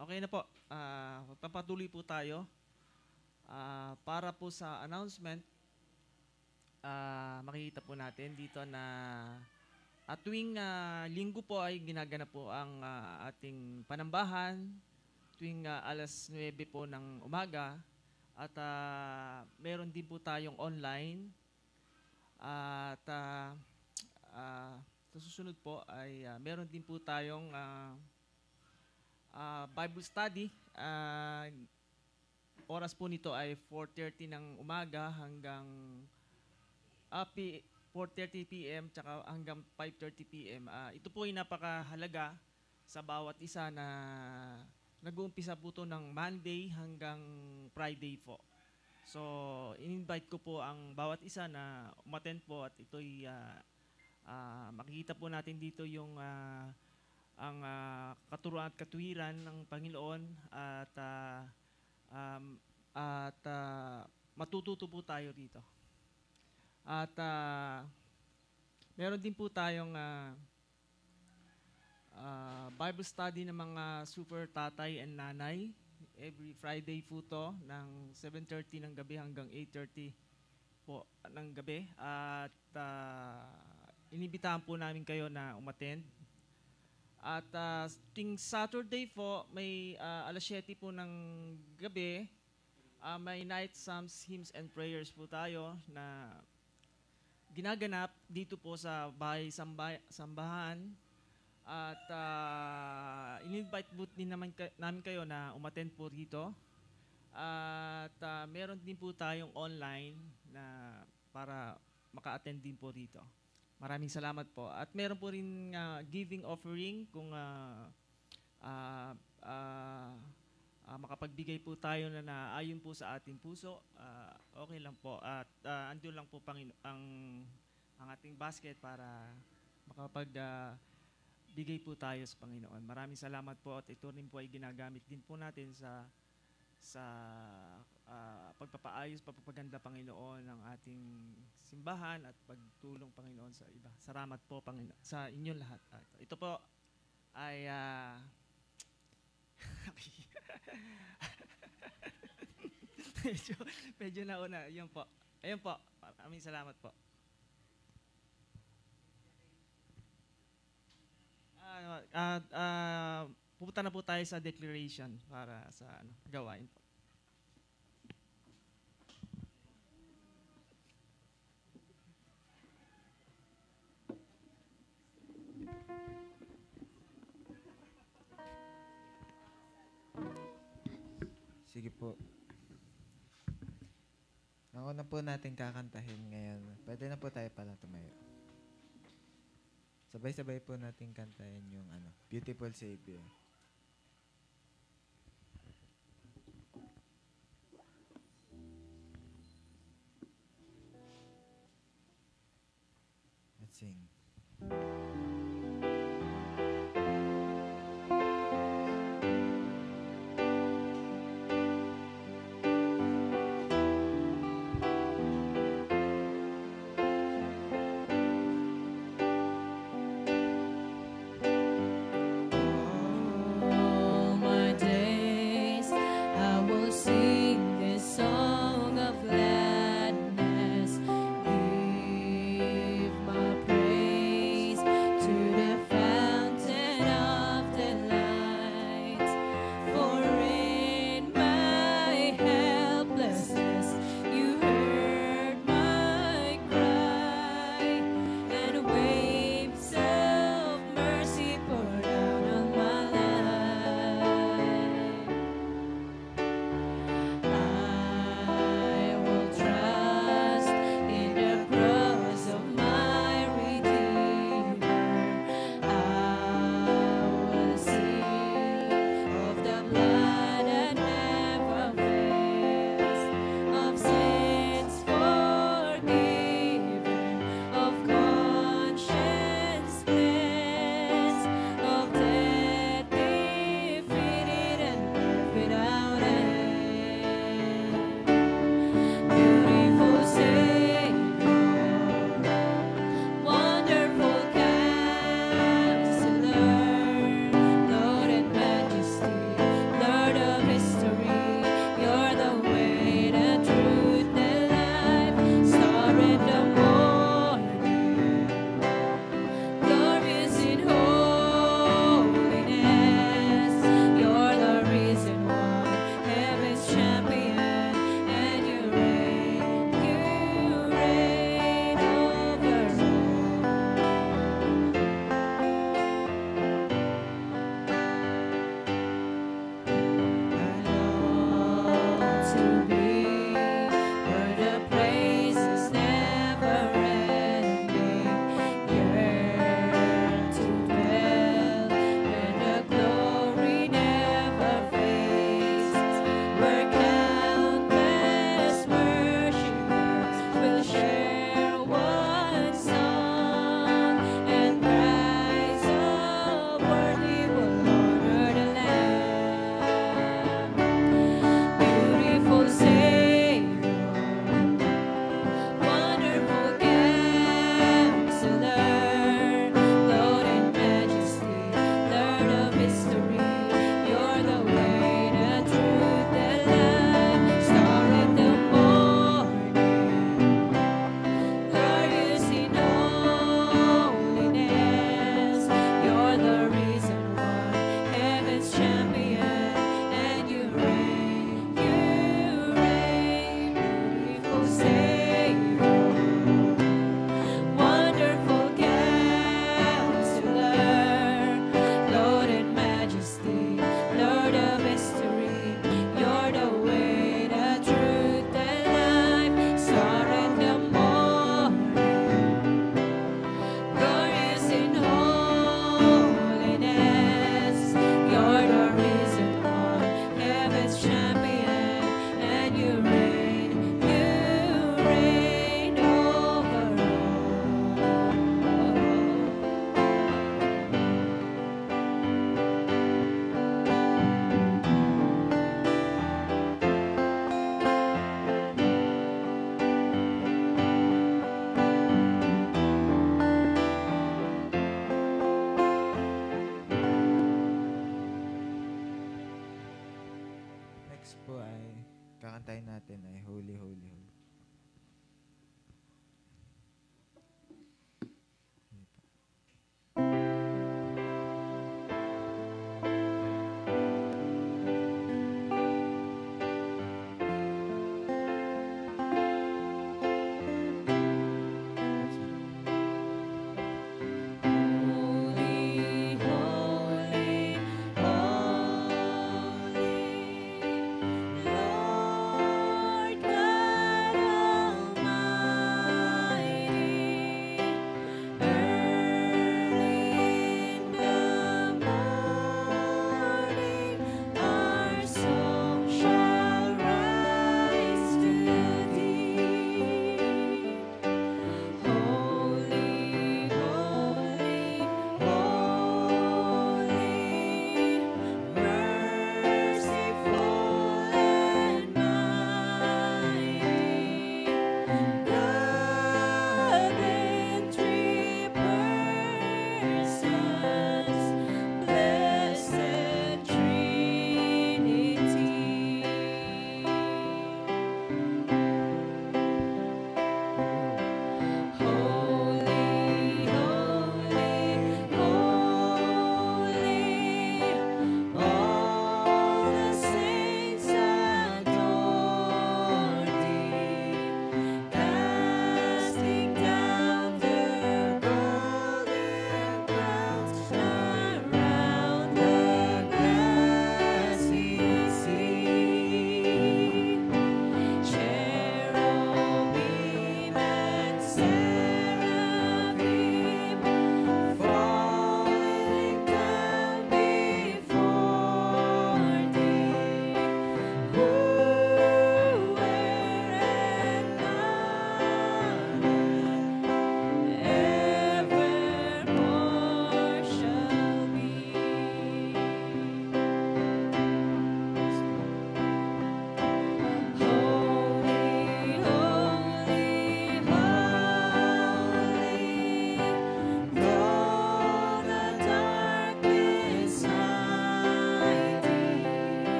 Okay na po. Papatuloy po tayo. Para po sa announcement, makikita po natin dito na at tuwing linggo po ay ginaganap po ang ating panambahan tuwing alas 9 po ng umaga at meron din po tayong online at sa susunod po ay meron din po tayong Bible study. Oras po nito ay 4:30 ng umaga hanggang 4:30 p.m. tsaka hanggang 5:30 p.m. Ito po ay napakahalaga sa bawat isa na nag-uumpisa po ito ng Monday hanggang Friday po. So, in-invite ko po ang bawat isa na umattend po at ito'y makikita po natin dito yung ang katuruan at katuwiran ng Panginoon at matututo po tayo dito. At meron din po tayong Bible study ng mga super tatay and nanay. Every Friday po to ng 7:30 ng gabi hanggang 8:30 po ng gabi. At inibitahan po namin kayo na umattend. At ting Saturday po, may alas 7 po ng gabi, may night psalms, hymns, and prayers po tayo na ginaganap dito po sa bahay sambahan. At in-invite po din namin kayo na umattend po dito. At meron din po tayong online na para maka-attend din po dito. Maraming salamat po. At meron po rin giving offering kung makapagbigay po tayo na naayon po sa ating puso. Okay lang po. At andun lang po ang ating basket para makapagbigay po tayo sa Panginoon. Maraming salamat po at ito rin po ay ginagamit din po natin sa pagpapaayos, pagpapaganda, Panginoon, ng ating simbahan at pagtulong, Panginoon, sa iba. Salamat po, Panginoon, sa inyong lahat. At ito po ay medyo nauna. Yun po. Ayun po. Maraming salamat po. Pupunta na po tayo sa declaration para sa gawain po. Sige po. Ako na po natin kakantahin ngayon. Pwede na po tayo pala tumayo. Sabay-sabay po natin kantahin yung Beautiful Savior. Let's sing. Next po ay kakantahin natin ay Holy, Holy, Holy. Holy, holy, holy, Lord God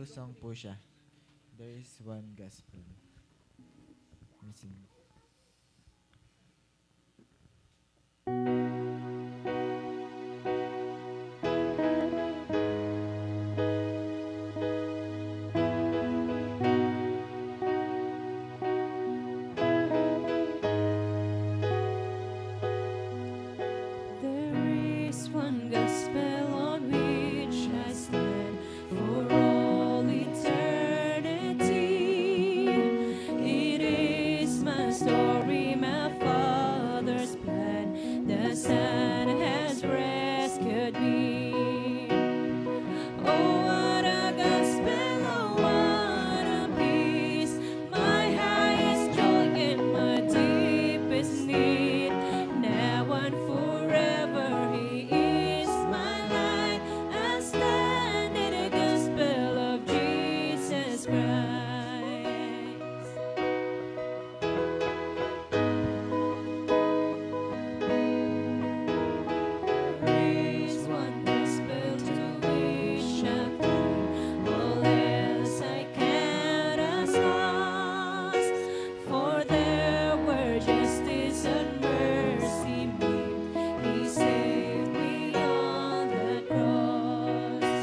song po siya. There is one gospel. Missing. There is one gospel on which I stand for all eternity. It is my story, my Father's plan. The Son has rescued me. Oh, what a gospel! Oh, what a peace! My highest joy and my deepest need. Now and forever, He is my light. I stand in the gospel of Jesus Christ. There is one gospel to which I cling. All else I count as lost. For there were justice and mercy meet. He saved me on the cross.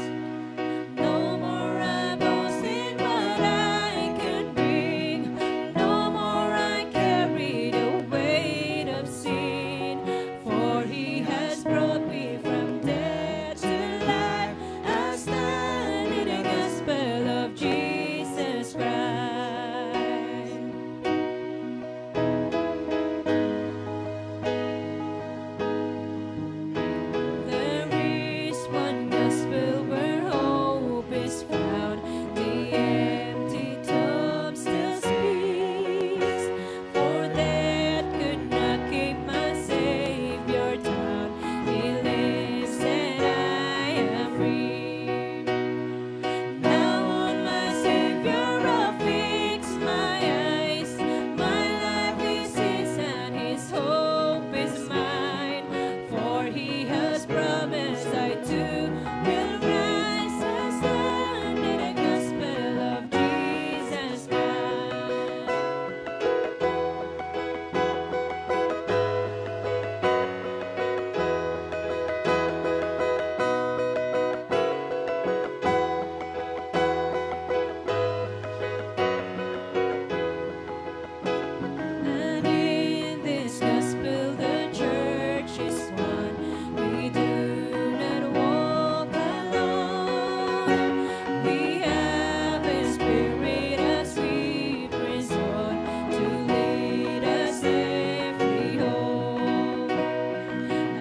No more I boast in what I can bring. No more I carry the weight of sin. For He has brought me from death to life. I stand in the gospel of Jesus Christ. There is one gospel where hope is found. The empty tomb still speaks. For death could not keep my Savior down. He lives and I am free. Now on my Savior I'll fix my eyes. My life is His and His hope is mine. For He has promised I too will rise. I stand in the gospel of Jesus Christ. And in this gospel the church is one. We do not walk alone. We have His Spirit as we press on to lead us safely home.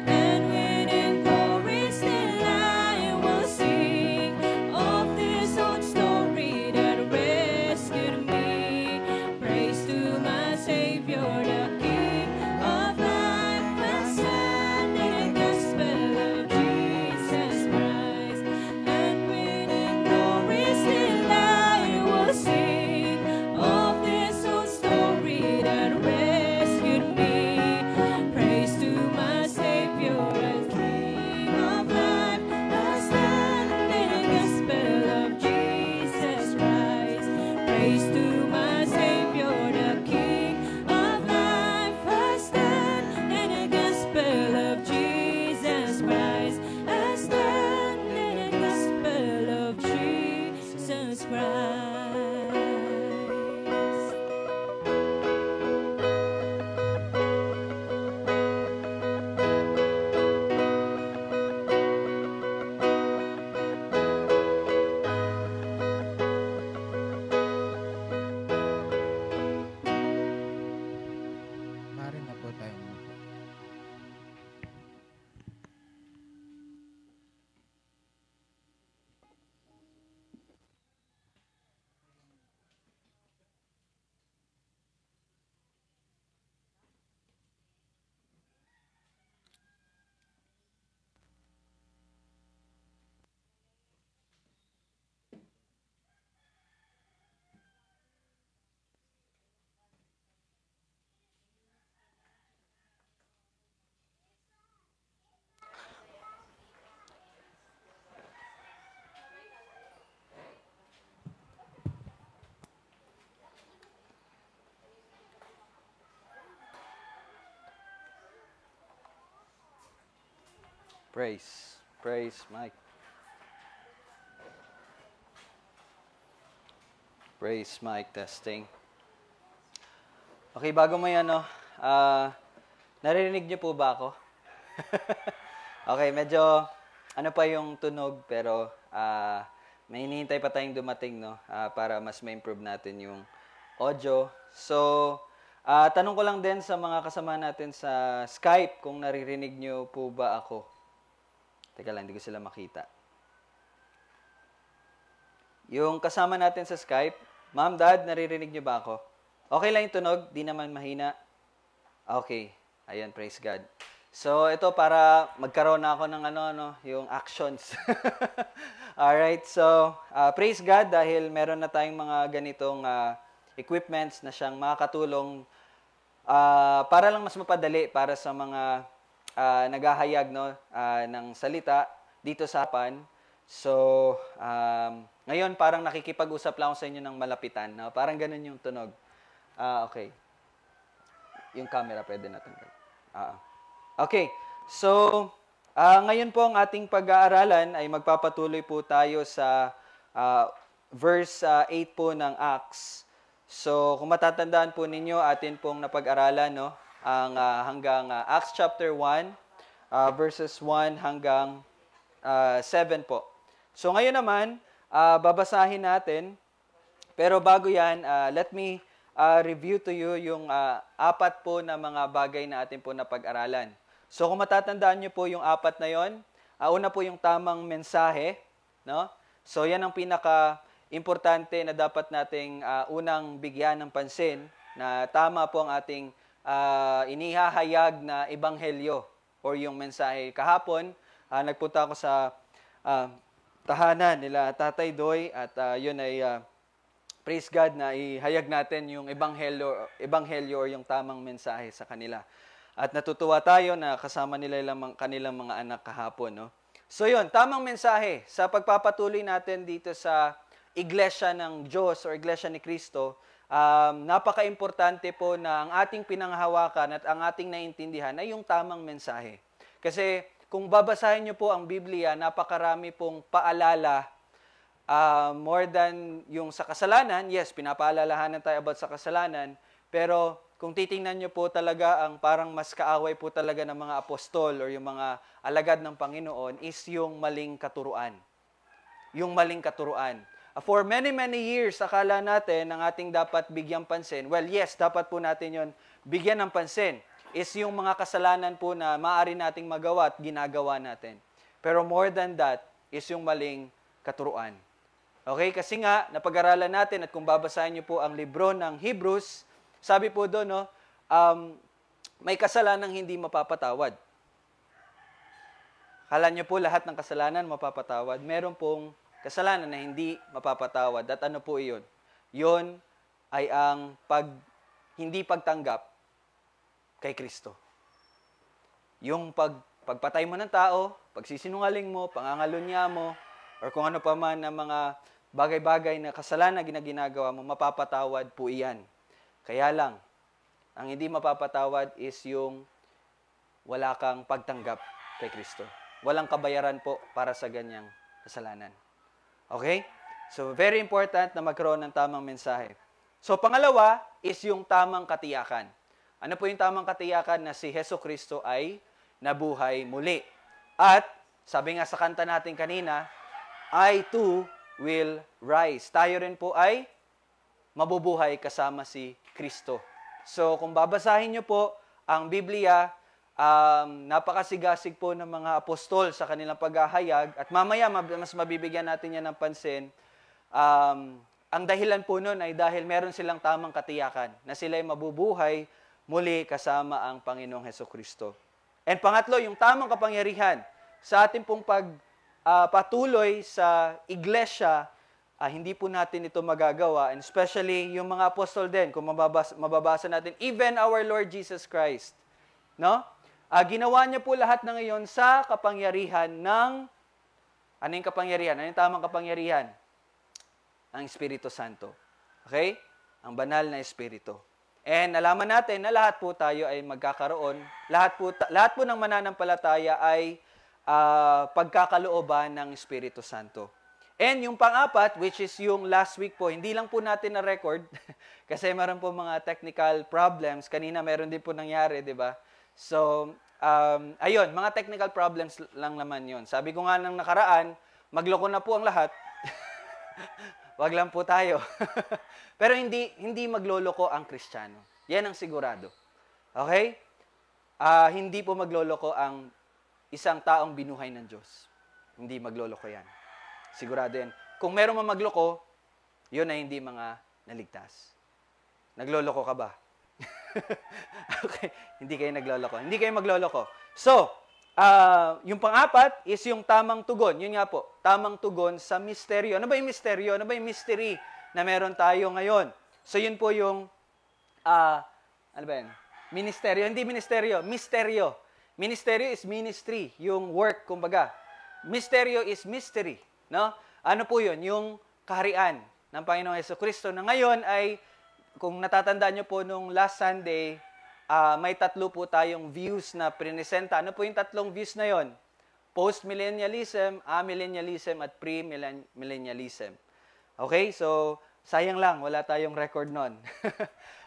And when in glory still I will sing of this old story that rescued me. Praise to my Savior, the King of life. I stand in the gospel of Jesus Christ. And when in glory still I will sing of this old story that rescued me. Praise to my Savior, the King of life. I stand in the gospel of Jesus Christ. Praise to my Savior, the King of life. I stand in the gospel of Jesus Christ. I stand in the gospel of Jesus Christ. Maaari na po tayo umupo. Praise. Praise, Mike. Praise, Mike. Testing. Okay, bago mo yan, naririnig niyo po ba ako? Okay, medyo, pa yung tunog, pero may hinihintay pa tayong dumating, para mas ma-improve natin yung audio. So, tanong ko lang din sa mga kasama natin sa Skype kung naririnig niyo po ba ako. Teka lang, hindi ko sila makita. Yung kasama natin sa Skype, Ma'am, Dad, naririnig niyo ba ako? Okay lang yung tunog, di naman mahina. Okay, ayan, praise God. So, ito para magkaroon na ako ng yung actions. Alright, so, praise God dahil meron na tayong mga ganitong equipments na siyang makakatulong para lang mas mapadali para sa mga naghahayag ng salita dito sa Apan. So, ngayon parang nakikipag-usap lang ako sa inyo ng malapitan. Parang ganun yung tunog. Okay. Yung camera pwede natanggal. Okay. So, ngayon po ang ating pag-aaralan ay magpapatuloy po tayo sa verse 8 po ng Acts. So, kung matatandaan po ninyo, atin pong napag-aralan ang hanggang Acts chapter 1, verses 1 hanggang 7 po. So, ngayon naman, babasahin natin. Pero bago yan, let me review to you yung apat po na mga bagay na atin po napag-aralan. So, kung matatandaan nyo po yung apat na yon, una po yung tamang mensahe. So, yan ang pinaka-importante na dapat nating unang bigyan ng pansin na tama po ang ating inihahayag na ebanghelyo or yung mensahe. Kahapon, nagpunta ako sa tahanan nila Tatay Doy at yun ay praise God na ihayag natin yung ebanghelyo or yung tamang mensahe sa kanila. At natutuwa tayo na kasama nila kanilang mga anak kahapon. So yun, tamang mensahe sa pagpapatuloy natin dito sa Iglesia ng Diyos or Iglesia ni Cristo. Napaka-importante po na ang ating pinanghahawakan at ang ating naintindihan ay yung tamang mensahe. Kasi kung babasahin niyo po ang Biblia, napakarami pong paalala more than yung sa kasalanan. Yes, pinapaalalahanan tayo about sa kasalanan, pero kung titingnan niyo po talaga ang parang mas kaaway po talaga ng mga apostol or yung mga alagad ng Panginoon is yung maling katuruan. Yung maling katuruan. For many years, akala natin ang ating dapat bigyang pansin. Well, yes, dapat po natin yon bigyan ng pansin. Is yung mga kasalanan po na maaari nating magawa at ginagawa natin. Pero more than that, is yung maling katuruan. Okay? Kasi nga, napag-aralan natin at kung babasahin niyo po ang libro ng Hebrews, sabi po doon, may kasalanang hindi mapapatawad. Kala niyo po lahat ng kasalanan mapapatawad. Meron pong kasalanan na hindi mapapatawad. At ano po iyon? Yun ay ang hindi pagtanggap kay Kristo. Yung pagpatay mo ng tao, pagsisinungaling mo, pangangalunya mo, or kung ano pa man na mga bagay-bagay na kasalanan na ginagawa mo, mapapatawad po iyan. Kaya lang, ang hindi mapapatawad is yung wala kang pagtanggap kay Kristo. Walang kabayaran po para sa ganyang kasalanan. Okay? So, very important na magkaroon ng tamang mensahe. So, pangalawa is yung tamang katiyakan. Ano po yung tamang katiyakan? Na si Jesucristo ay nabuhay muli. At, sabi nga sa kanta natin kanina, I too will rise. Tayo rin po ay mabubuhay kasama si Kristo. So, kung babasahin niyo po ang Biblia, napakasigasig po ng mga apostol sa kanilang paghahayag. At mamaya, mas mabibigyan natin yan ng pansin. Ang dahilan po nun ay dahil meron silang tamang katiyakan na sila ay mabubuhay muli kasama ang Panginoong Hesukristo. And pangatlo, yung tamang kapangyarihan sa ating pong patuloy sa iglesia, hindi po natin ito magagawa. And especially yung mga apostol din, kung mababasa natin, even our Lord Jesus Christ. No? Ginawa niya po lahat na ngayon sa kapangyarihan ng, ano yung kapangyarihan? Ano yung tamang kapangyarihan? Ang Espiritu Santo. Okay? Ang banal na Espiritu. And alaman natin na lahat po tayo ay magkakaroon, lahat po ng mananampalataya ay pagkakalooban ng Espiritu Santo. And yung pang-apat, which is yung last week po, hindi lang po natin na-record kasi meron po mga technical problems. Kanina meron din po nangyari, di ba? So, ayun, mga technical problems lang naman yun. Sabi ko nga nang nakaraan, magloko na po ang lahat. Wag lang po tayo. Pero hindi magloloko ang Kristiyano. Yan ang sigurado. Okay? Hindi po magloloko ang isang taong binuhay ng Diyos. Hindi magloloko yan. Sigurado yan. Kung meron man magloko, yun ay hindi mga naligtas. Nagloloko ka ba? Okay. Hindi kayo nagloloko. Hindi kayo magloloko. So, yung pang-apat is yung tamang tugon. Yun nga po, tamang tugon sa misteryo. Ano ba yung misteryo? Ano ba yung mystery na meron tayo ngayon? So, yun po yung, ano ba yun? Ministeryo. Hindi ministeryo. Misteryo. Ministeryo is ministry. Yung work, kumbaga. Misteryo is mystery. No? Ano po yun? Yung kaharian ng Panginoong Jesucristo na ngayon ay, kung natatandaan nyo po nung last Sunday, may tatlo po tayong views na prinesenta. Ano po yung tatlong views na yon? Post-millennialism, amillennialism, at pre-millennialism. Okay? So, sayang lang, wala tayong record nun.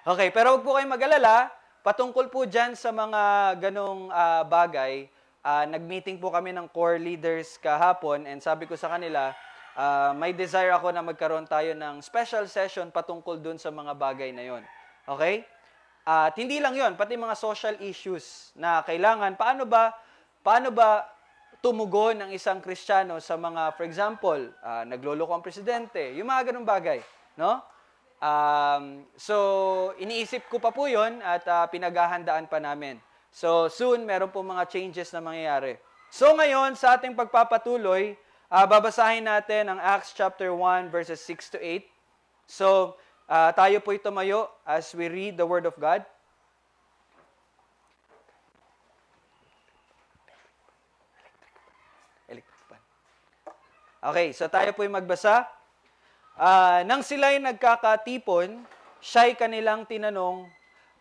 Okay, pero huwag po kayong mag-alala. Patungkol po dyan sa mga ganong bagay, nag-meeting po kami ng core leaders kahapon and sabi ko sa kanila, may desire ako na magkaroon tayo ng special session patungkol dun sa mga bagay na yon. Okay? At hindi lang yon, pati mga social issues na kailangan. Paano ba tumugon ng isang Kristiyano sa mga, for example, nagloloko ang presidente, yung mga ganong bagay. No? So, iniisip ko pa po yun at pinaghahandaan pa namin. So, soon, meron po mga changes na mangyayari. So, ngayon, sa ating pagpapatuloy, babasahin natin ang Acts chapter 1, verses 6 to 8. So, tayo po'y tumayo as we read the Word of God. Okay, so tayo po'y magbasa. Nang sila'y nagkakatipon, siya'y kanilang tinanong,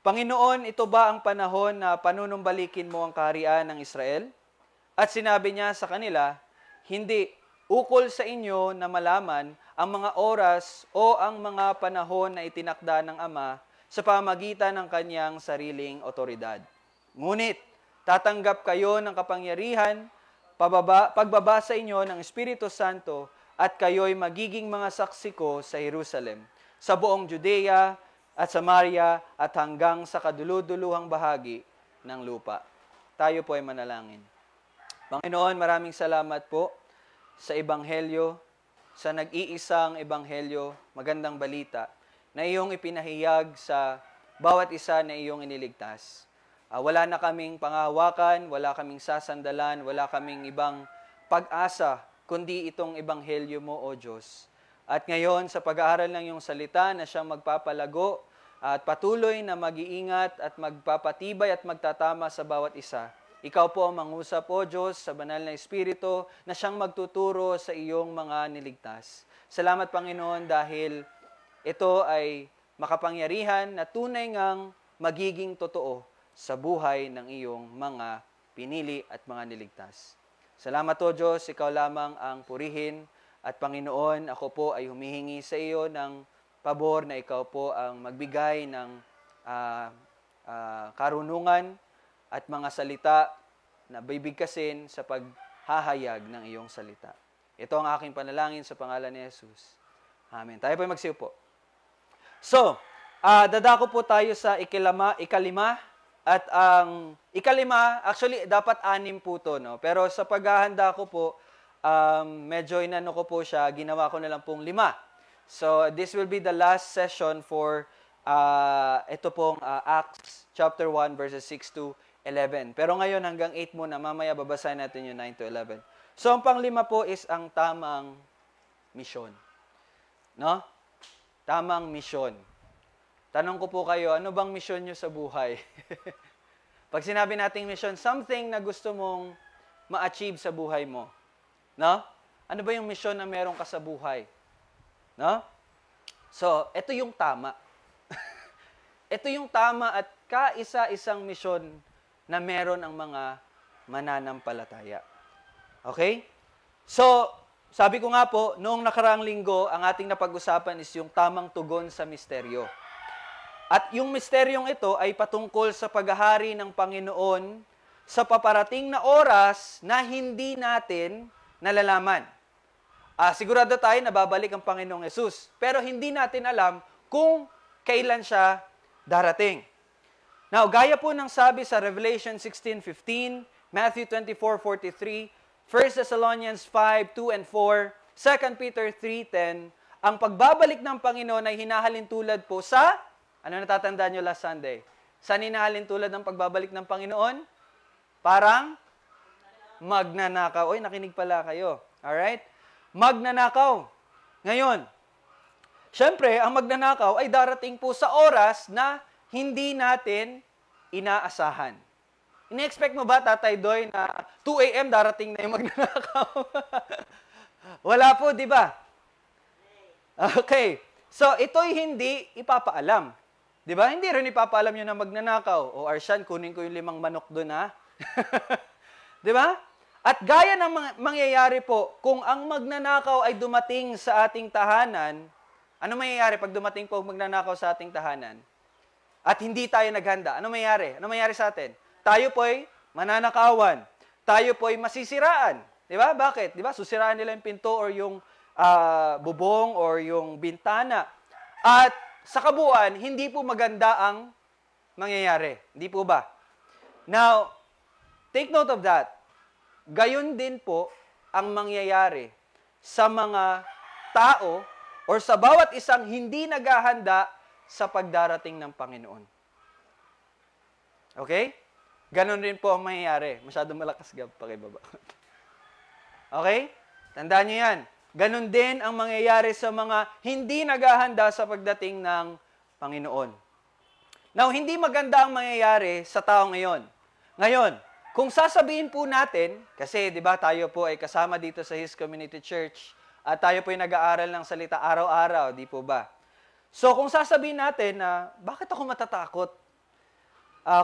Panginoon, ito ba ang panahon na panunumbalikin mo ang kaharian ng Israel? At sinabi niya sa kanila, hindi, ukol sa inyo na malaman ang mga oras o ang mga panahon na itinakda ng Ama sa pamagitan ng kanyang sariling otoridad. Ngunit, tatanggap kayo ng kapangyarihan, pagbaba sa inyo ng Espiritu Santo, at kayo'y magiging mga saksi ko sa Jerusalem, sa buong Judea at Samaria at hanggang sa kaduluduluhang bahagi ng lupa. Tayo po ay manalangin. Panginoon, maraming salamat po sa Ebanghelyo, sa nag-iisang Ebanghelyo, magandang balita, na iyong ipinahayag sa bawat isa na iyong iniligtas. Wala na kaming panghahawakan, wala kaming sasandalan, wala kaming ibang pag-asa, kundi itong Ebanghelyo mo, O Diyos. At ngayon, sa pag-aaral ng iyong salita na siyang magpapalago at patuloy na mag-iingat at magpapatibay at magtatama sa bawat isa, ikaw po ang mangusap, O Diyos, sa banal na Espiritu na siyang magtuturo sa iyong mga niligtas. Salamat, Panginoon, dahil ito ay makapangyarihan na tunay ngang magiging totoo sa buhay ng iyong mga pinili at mga niligtas. Salamat, O Diyos, ikaw lamang ang purihin. At Panginoon, ako po ay humihingi sa iyo ng pabor na ikaw po ang magbigay ng karunungan at mga salita na bibigkasin sa paghahayag ng iyong salita. Ito ang aking panalangin sa pangalan ni Jesus. Amen. Tayo po magsiupo. So, dadako po tayo sa ikalima. At ang ikalima, actually, dapat 6 po to, no? Pero sa paghahanda ko po, medyo inano ko po siya, ginawa ko na lang pong 5. So, this will be the last session for ito pong Acts chapter 1, verses 6 to 11. Pero ngayon, hanggang 8 muna. Mamaya, babasahin natin yung 9 to 11. So, ang pang-5 po is ang tamang misyon. No? Tamang misyon. Tanong ko po kayo, ano bang misyon nyo sa buhay? Pag sinabi nating misyon, something na gusto mong ma-achieve sa buhay mo. No? Ano ba yung misyon na meron ka sa buhay? No? So, ito yung tama. Ito yung tama at kaisa-isang misyon na meron ang mga mananampalataya. Okay? So, sabi ko nga po, noong nakaraang linggo, ang ating napag-usapan is yung tamang tugon sa misteryo. At yung misteryong ito ay patungkol sa paghahari ng Panginoon sa paparating na oras na hindi natin nalalaman. Sigurado tayo na babalik ang Panginoong Yesus, pero hindi natin alam kung kailan siya darating. Now, gaya po ng sabi sa Revelation 16:15, Matthew 24:43, 1 Thessalonians 5:2 and 4, 2 Peter 3:10, ang pagbabalik ng Panginoon ay hinahalin tulad po sa, ano natatandaan nyo last Sunday? Saan hinahalin tulad ng pagbabalik ng Panginoon? Parang magnanakaw. Oy, nakinig pala kayo. Alright? Magnanakaw. Ngayon, syempre, ang magnanakaw ay darating po sa oras na hindi natin inaasahan. Ina-expect mo ba, Tatay Doy, na 2 a.m. darating na yung magnanakaw? Wala po, di ba? Okay. So, ito'y hindi ipapaalam. Di ba? Hindi rin ipapaalam yun na magnanakaw. O, Arshan, kunin ko yung 5 manok doon, ha? Di ba? At gaya ng mangyayari po, kung ang magnanakaw ay dumating sa ating tahanan, ano mangyayari pag dumating po magnanakaw sa ating tahanan? At hindi tayo naghanda. Ano mangyayari? Ano mangyayari sa atin? Tayo po'y mananakawan. Tayo po'y masisiraan. Di ba? Bakit? Di ba? Susiraan nila yung pinto or yung bubong or yung bintana. At sa kabuuan, hindi po maganda ang mangyayari. Hindi po ba? Now, take note of that. Gayon din po ang mangyayari sa mga tao or sa bawat isang hindi naghahanda sa pagdarating ng Panginoon. Okay? Ganon rin po ang mangyayari. Masyadong malakas gab, pakibaba. Okay? Tandaan nyo yan. Ganon din ang mangyayari sa mga hindi naghahanda sa pagdating ng Panginoon. Now, hindi maganda ang mangyayari sa tao ngayon. Ngayon, kung sasabihin po natin, kasi di ba tayo po ay kasama dito sa His Community Church at tayo po ay nag-aaral ng salita araw-araw, di po ba? So kung sasabihin natin na, bakit ako matatakot?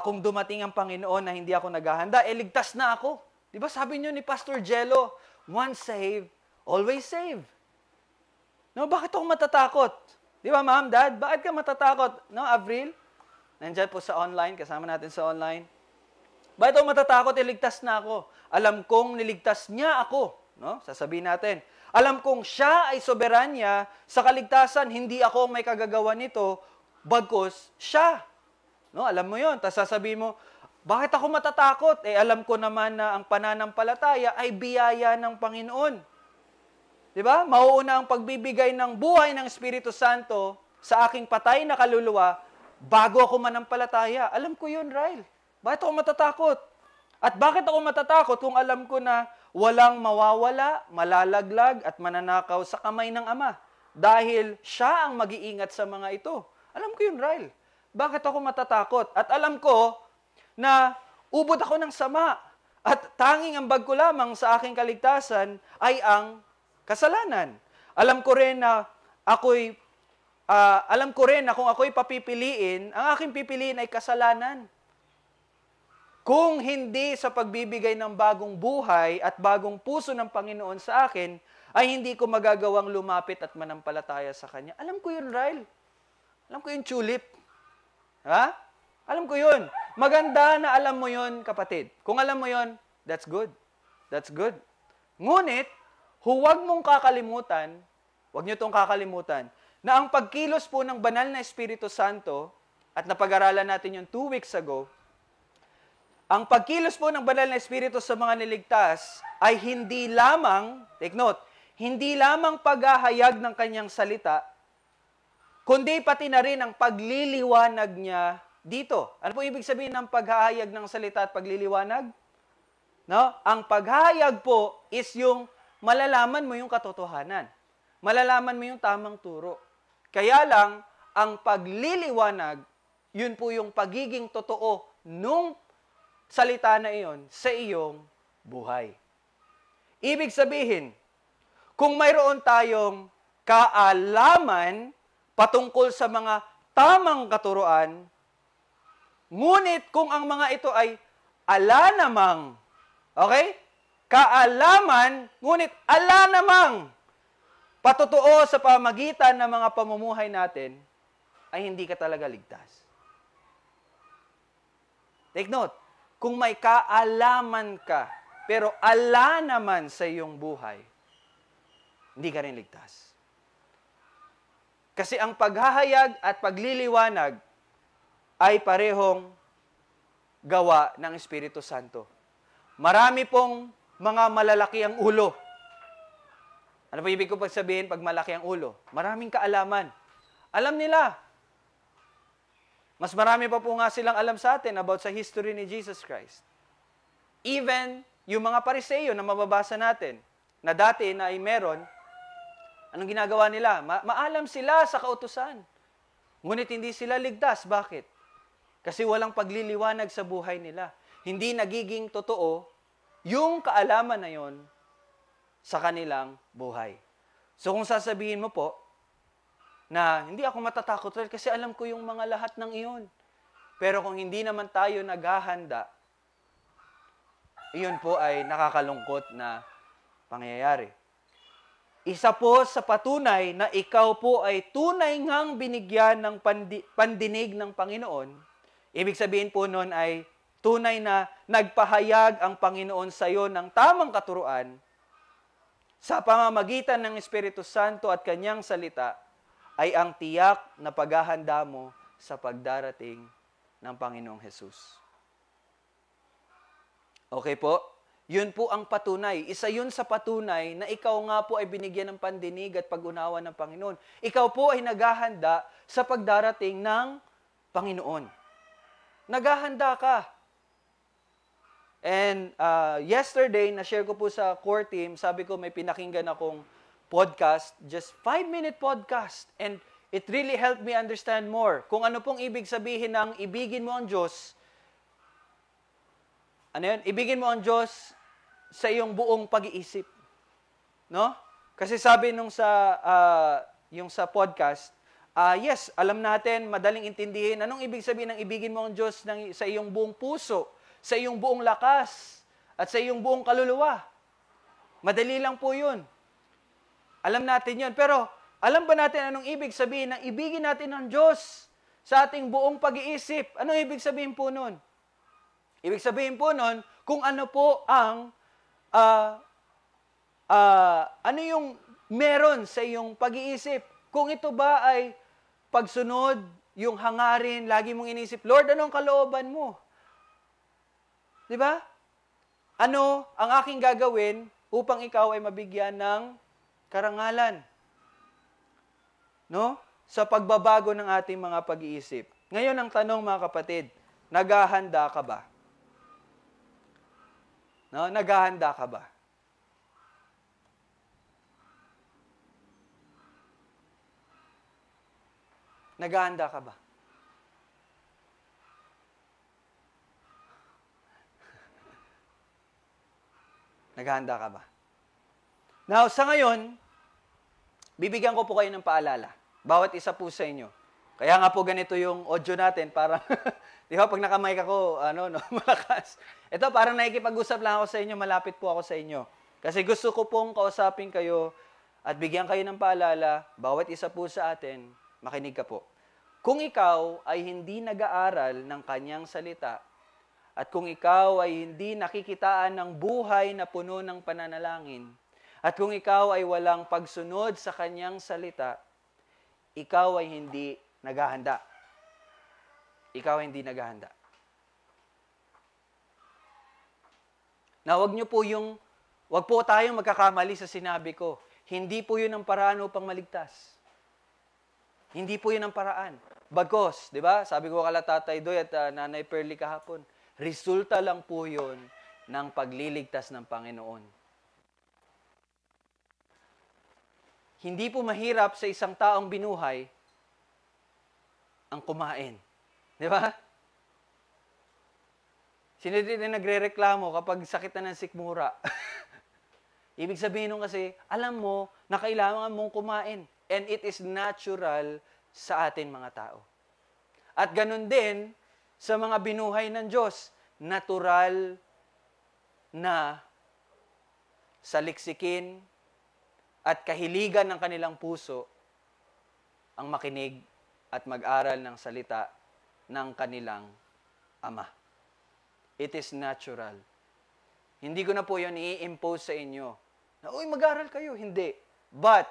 Kung dumating ang Panginoon na hindi ako naghahanda, ligtas na ako. Di ba sabi niyo ni Pastor Jello, once saved, always saved. No, bakit ako matatakot? Di ba ma'am, dad? Bakit ka matatakot? No, Avril? Nandyan po sa online, kasama natin sa online. Bakit ako matatakot? Ligtas na ako. Alam kong niligtas niya ako. No? Sasabihin natin. Alam kong siya ay soberanya sa kaligtasan. Hindi ako may kagagawa nito, bagkus siya. No? Alam mo yon. Tapos sasabihin mo, bakit ako matatakot? Alam ko naman na ang pananampalataya ay biyaya ng Panginoon. Diba? Mauuna ang pagbibigay ng buhay ng Espiritu Santo sa aking patay na kaluluwa bago ako manampalataya. Alam ko yun, Ryle. Bakit ako matatakot? At bakit ako matatakot kung alam ko na walang mawawala, malalaglag at mananakaw sa kamay ng Ama? Dahil siya ang mag-iingat sa mga ito. Alam ko yun, Ryle. Bakit ako matatakot? At alam ko na ubod ako ng sama. At tanging ambag ko lamang sa aking kaligtasan ay ang kasalanan. Alam ko rin na kung ako'y papipiliin, ang aking pipiliin ay kasalanan. Kung hindi sa pagbibigay ng bagong buhay at bagong puso ng Panginoon sa akin, ay hindi ko magagawang lumapit at manampalataya sa Kanya. Alam ko yun, Ryle. Alam ko yun, Tulip. Ha? Alam ko yun. Maganda na alam mo yun, kapatid. Kung alam mo yun, that's good. That's good. Ngunit, huwag mong kakalimutan, huwag nyo itong kakalimutan, na ang pagkilos po ng banal na Espiritu Santo, at napag-aralan natin yung 2 weeks ago, ang pagkilos po ng banal na Espiritu sa mga niligtas ay hindi lamang, take note, hindi lamang paghahayag ng kanyang salita, kundi pati na rin ang pagliliwanag niya dito. Ano po ibig sabihin ng paghahayag ng salita at pagliliwanag? No? Ang paghahayag po is yung malalaman mo yung katotohanan. Malalaman mo yung tamang turo. Kaya lang, ang pagliliwanag, yun po yung pagiging totoo nung salita na iyon sa iyong buhay. Ibig sabihin, kung mayroon tayong kaalaman patungkol sa mga tamang katuruan, ngunit kung ang mga ito ay ala namang, okay? kaalaman, ngunit ala namang patotoo sa pamagitan ng mga pamumuhay natin, ay hindi ka talaga ligtas. Take note, kung may kaalaman ka, pero ala naman sa iyong buhay, hindi ka rin ligtas. Kasi ang paghahayag at pagliliwanag ay parehong gawa ng Espiritu Santo. Marami pong mga malalaki ang ulo. Ano pa ibig ko sabihin pag malaki ang ulo? Maraming kaalaman. Alam nila. Mas marami pa po nga silang alam sa atin about sa history ni Jesus Christ. Even yung mga Pariseo na mababasa natin, na dati na ay meron, anong ginagawa nila? Maalam sila sa kautusan. Ngunit hindi sila ligtas. Bakit? Kasi walang pagliliwanag sa buhay nila. Hindi nagiging totoo yung kaalaman na yon sa kanilang buhay. So kung sasabihin mo po, na hindi ako matatakot kasi alam ko yung mga lahat ng iyon. Pero kung hindi naman tayo naghahanda, iyon po ay nakakalungkot na pangyayari. Isa po sa patunay na ikaw po ay tunay ngang binigyan ng pandinig ng Panginoon, ibig sabihin po nun ay tunay na nagpahayag ang Panginoon sa iyo ng tamang katuruan sa pamamagitan ng Espiritu Santo at Kanyang salita, ay ang tiyak na paghahanda mo sa pagdarating ng Panginoong Hesus. Okay po? Yun po ang patunay. Isa yun sa patunay na ikaw nga po ay binigyan ng pandinig at pag-unawa ng Panginoon. Ikaw po ay naghahanda sa pagdarating ng Panginoon. Naghahanda ka. And yesterday, na-share ko po sa core team, sabi ko may pinakinggan akong podcast, just 5-minute podcast. And it really helped me understand more. Kung ano pong ibig sabihin ng ibigin mo ang Diyos, ano yun? Ibigin mo ang Diyos sa iyong buong pag-iisip. No? Kasi sabi nung yung sa podcast, yes, alam natin, madaling intindihin, anong ibig sabihin ng ibigin mo ang Diyos sa iyong buong puso, sa iyong buong lakas, at sa iyong buong kaluluwa. Madali lang po yun. Alam natin yun. Pero, alam ba natin anong ibig sabihin ng ibigin natin ang Diyos sa ating buong pag-iisip? Anong ibig sabihin po nun? Ibig sabihin po nun, kung ano po ang, ano yung meron sa iyong pag-iisip. Kung ito ba ay pagsunod, yung hangarin, lagi mong inisip, Lord, anong kalooban mo? Di ba? Ano ang aking gagawin upang ikaw ay mabigyan ng karangalan? No? Sa pagbabago ng ating mga pag-iisip. Ngayon ang tanong mga kapatid, naghahanda ka ba? No? Naghahanda ka ba? Naghahanda ka ba? Naghahanda ka ba? Now, sa ngayon, bibigyan ko po kayo ng paalala. Bawat isa po sa inyo. Kaya nga po ganito yung audio natin para, di ba, pag nakamay ako, malakas. Ito, parang nakikipag-usap lang ako sa inyo, malapit po ako sa inyo. Kasi gusto ko pong kausapin kayo at bigyan kayo ng paalala, bawat isa po sa atin, makinig ka po. Kung ikaw ay hindi nag-aaral ng kanyang salita, at kung ikaw ay hindi nakikitaan ng buhay na puno ng pananalangin, at kung ikaw ay walang pagsunod sa kanyang salita, ikaw ay hindi naghahanda. Ikaw ay hindi naghahanda. Na wag po tayong magkakamali sa sinabi ko. Hindi po yun ang paraan upang maligtas. Hindi po yun ang paraan. Bagos, di ba? Sabi ko kala Tatay Doy at Nanay Pearly kahapon, resulta lang po yun ng pagliligtas ng Panginoon. Hindi po mahirap sa isang taong binuhay ang kumain. Di ba? Sino din na nagre-reklamo kapag sakit na ng sikmura? Ibig sabihin nung kasi, alam mo na kailangan mong kumain. And it is natural sa atin mga tao. At ganun din sa mga binuhay ng Diyos, natural na saliksikin, at kahiligan ng kanilang puso ang makinig at mag-aral ng salita ng kanilang Ama. It is natural. Hindi ko na po yun i-impose sa inyo. Na, uy, mag-aral kayo. Hindi. But,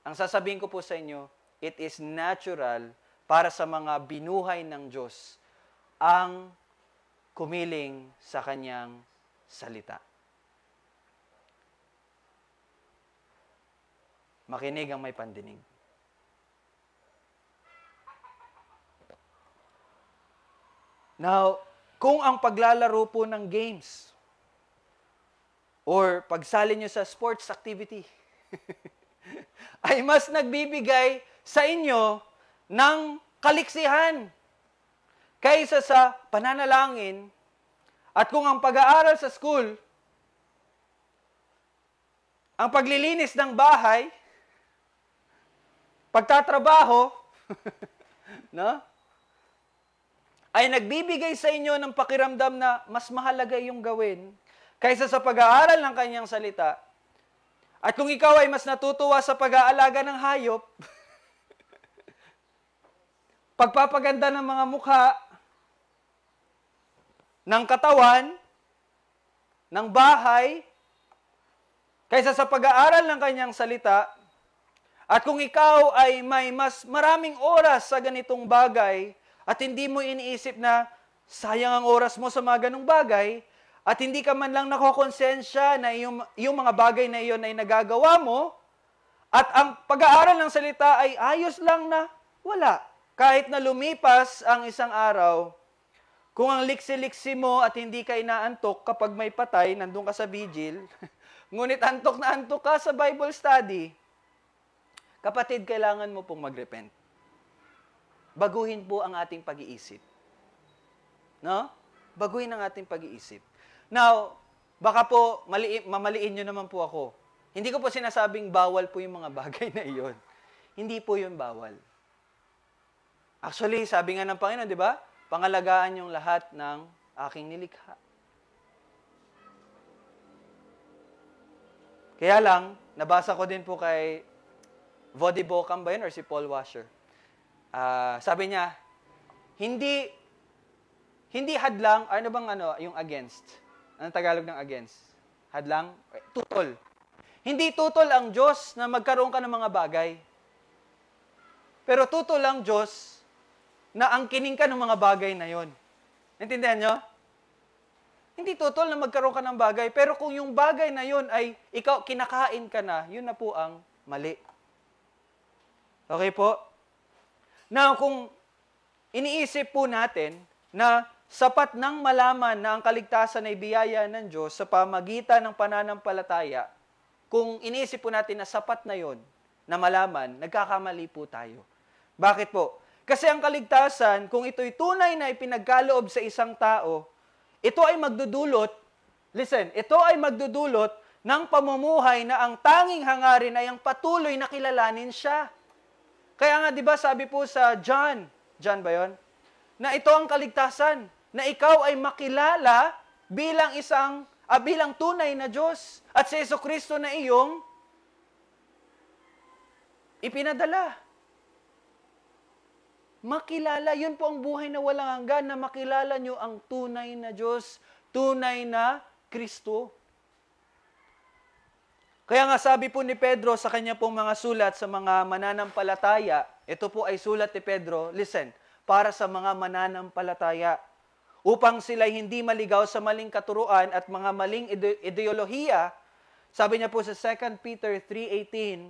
ang sasabihin ko po sa inyo, it is natural para sa mga binuhay ng Diyos ang kumiling sa Kanyang salita. Makinig ang may pandinig. Now, kung ang paglalaro po ng games or pagsali nyo sa sports activity ay mas nagbibigay sa inyo ng kaliksihan kaysa sa pananalangin, at kung ang pag-aaral sa school, ang paglilinis ng bahay, pagtatrabaho, no? Ay nagbibigay sa inyo ng pakiramdam na mas mahalaga yung gawin kaysa sa pag-aaral ng kanyang salita. At kung ikaw ay mas natutuwa sa pag-aalaga ng hayop, pagpapaganda ng mga mukha, ng katawan, ng bahay, kaysa sa pag-aaral ng kanyang salita, at kung ikaw ay may mas maraming oras sa ganitong bagay, at hindi mo iniisip na sayang ang oras mo sa mga ganong bagay, at hindi ka man lang nakokonsensya na yung mga bagay na iyon ay nagagawa mo, at ang pag-aaral ng salita ay ayos lang na wala. Kahit na lumipas ang isang araw, kung ang liksi-liksi mo at hindi ka inaantok kapag may patay, nandun ka sa vigil, ngunit antok na antok ka sa Bible study, kapatid, kailangan mo pong mag-repent. Baguhin po ang ating pag-iisip. No? Baguhin ang ating pag-iisip. Now, baka po mamaliin nyo naman po ako. Hindi ko po sinasabing bawal po yung mga bagay na iyon. Hindi po yun bawal. Actually, sabi nga ng Panginoon, di ba? Pangalagaan yung lahat ng aking nilikha. Kaya lang, nabasa ko din po kay Vodi Bocam ba yun or si Paul Washer? Sabi niya, hindi hadlang, ano bang yung against? Anong Tagalog ng against? Hadlang? Tutol. Hindi tutol ang Diyos na magkaroon ka ng mga bagay. Pero tutol ang Diyos na angkinin ka ng mga bagay na yon. Naintindihan nyo? Hindi tutol na magkaroon ka ng bagay, pero kung yung bagay na yon ay ikaw, kinakain ka na, yun na po ang mali. Okay po? Now, kung iniisip po natin na sapat nang malaman na ang kaligtasan ay biyaya ng Diyos sa pamagitan ng pananampalataya, kung iniisip po natin na sapat na yon, na malaman, nagkakamali po tayo. Bakit po? Kasi ang kaligtasan, kung ito'y tunay na ipinagkaloob sa isang tao, ito ay magdudulot, listen, ito ay magdudulot ng pamumuhay na ang tanging hangarin ay ang patuloy na kilalanin siya. Kaya nga, di ba, sabi po sa John ba yon? Na ito ang kaligtasan, na ikaw ay makilala bilang tunay na Diyos at si Jesucristo na iyong ipinadala. Makilala, yun po ang buhay na walang hanggan, na makilala nyo ang tunay na Diyos, tunay na Kristo. Kaya nga sabi po ni Pedro sa kanya pong mga sulat sa mga mananampalataya, ito po ay sulat ni Pedro, listen, para sa mga mananampalataya, upang sila'y hindi maligaw sa maling katuruan at mga maling ideolohiya. Sabi niya po sa 2 Peter 3:18,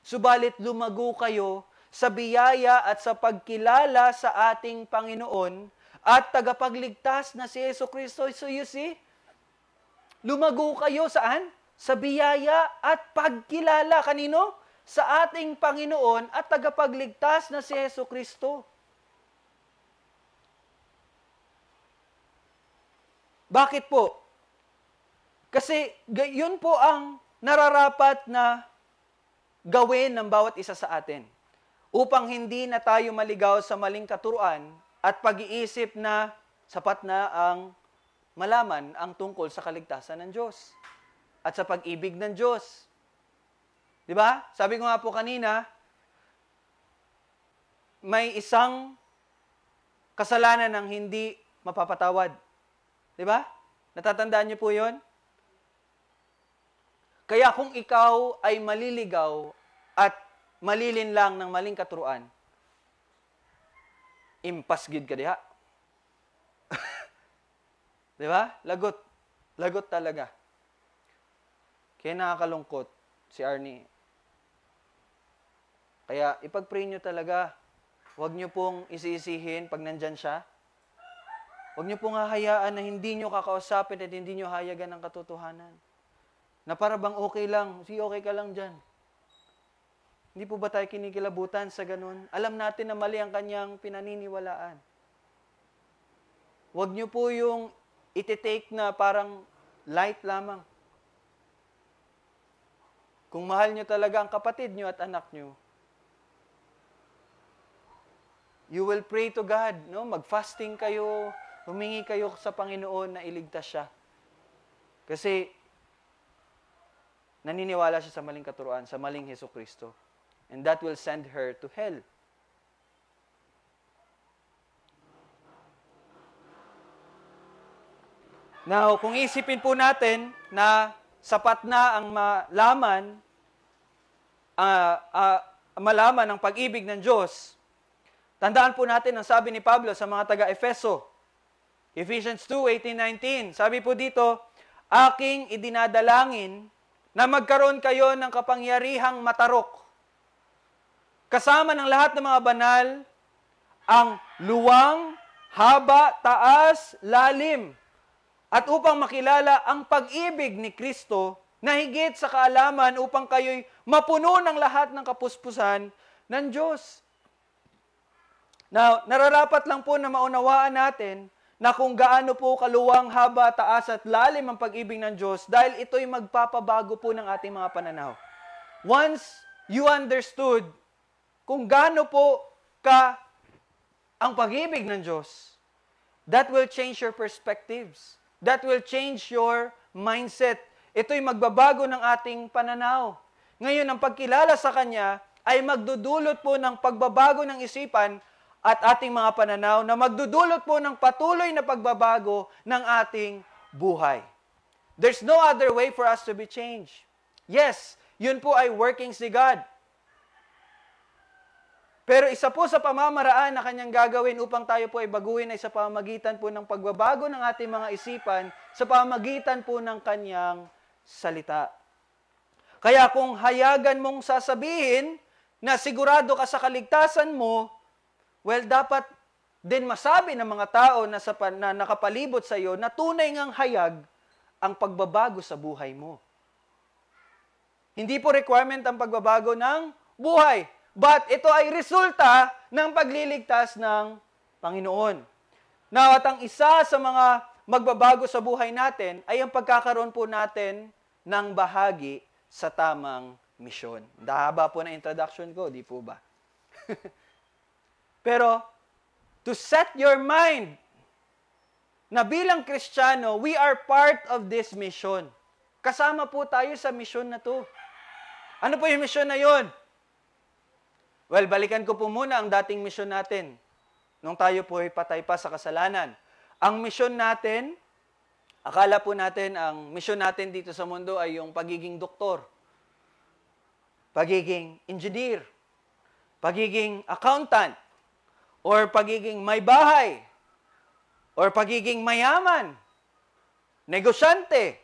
subalit lumago kayo sa biyaya at sa pagkilala sa ating Panginoon at tagapagligtas na si Jesucristo. So you see, lumago kayo saan? Sa biyaya at pagkilala. Kanino? Sa ating Panginoon at tagapagligtas na si Jesucristo. Bakit po? Kasi yun po ang nararapat na gawin ng bawat isa sa atin upang hindi na tayo maligaw sa maling katuruan at pag-iisip na sapat na ang malaman ang tungkol sa kaligtasan ng Diyos. at sa pag-ibig ng Diyos. Di ba? Sabi ko nga po kanina, may isang kasalanan ng hindi mapapatawad. Di ba? Natatandaan niyo po yun? Kaya kung ikaw ay maliligaw at malilinlang ng maling katuruan, impas gid ka diha. Di ba? Lagot. Lagot talaga. Kaya nakakalungkot si Arnie. Kaya ipag-pray nyo talaga. Huwag nyo pong isiisihin pag nandyan siya. Huwag nyo pong hahayaan na hindi nyo kakausapin at hindi nyo hayagan ng katotohanan. Na para bang okay lang, okay ka lang dyan. Hindi po ba tayo kinikilabutan sa ganun? Alam natin na mali ang kanyang pinaniniwalaan. Huwag nyo po yung iti-take na parang light lamang. Kung mahal nyo talaga ang kapatid nyo at anak nyo, you will pray to God, no? Mag-fasting kayo, humingi kayo sa Panginoon na iligtas siya. Kasi naniniwala siya sa maling katuruan, sa maling Hesukristo. And that will send her to hell. Now, kung isipin po natin na sapat na ang malaman ang pag-ibig ng Diyos, tandaan po natin ang sabi ni Pablo sa mga taga-Efeso. Ephesians 2:18-19. Sabi po dito, aking idinadalangin na magkaroon kayo ng kapangyarihang matarok. Kasama ng lahat ng mga banal, ang luwang, haba, taas, lalim. At upang makilala ang pag-ibig ni Kristo na higit sa kaalaman upang kayo'y mapuno ng lahat ng kapuspusan ng Diyos. Now, nararapat lang po na maunawaan natin na kung gaano po kaluwang, haba, taas at lalim ang pag-ibig ng Diyos dahil ito'y magpapabago po ng ating mga pananaw. Once you understood kung gaano po ang pag-ibig ng Diyos, that will change your perspectives. That will change your mindset. Ito'y magbabago ng ating pananaw. Ngayon, ang pagkilala sa Kanya ay magdudulot po ng pagbabago ng isipan at ating mga pananaw na magdudulot po ng patuloy na pagbabago ng ating buhay. There's no other way for us to be changed. Yes, yun po ay workings ni God. Pero isa po sa pamamaraan na Kanyang gagawin upang tayo po ay baguhin ay sa pamamagitan po ng pagbabago ng ating mga isipan, sa pamamagitan po ng Kanyang salita. Kaya kung hayagan mong sasabihin na sigurado ka sa kaligtasan mo, well, dapat din masabi ng mga tao na nakapalibot sa iyo na tunay ngang hayag ang pagbabago sa buhay mo. Hindi po requirement ang pagbabago ng buhay. But ito ay resulta ng pagliligtas ng Panginoon. Now, at ang isa sa mga magbabago sa buhay natin ay ang pagkakaroon po natin ng bahagi sa tamang misyon. Dahaba po na introduction ko, di po ba? Pero, to set your mind na bilang Kristiyano, we are part of this mission. Kasama po tayo sa mission na to. Ano po yung mission na yon? Well, balikan ko po muna ang dating misyon natin. Nung tayo po ay patay pa sa kasalanan. Ang misyon natin, akala po natin, ang misyon natin dito sa mundo ay yung pagiging doktor, pagiging engineer, pagiging accountant, or pagiging may bahay, or pagiging mayaman, negosyante,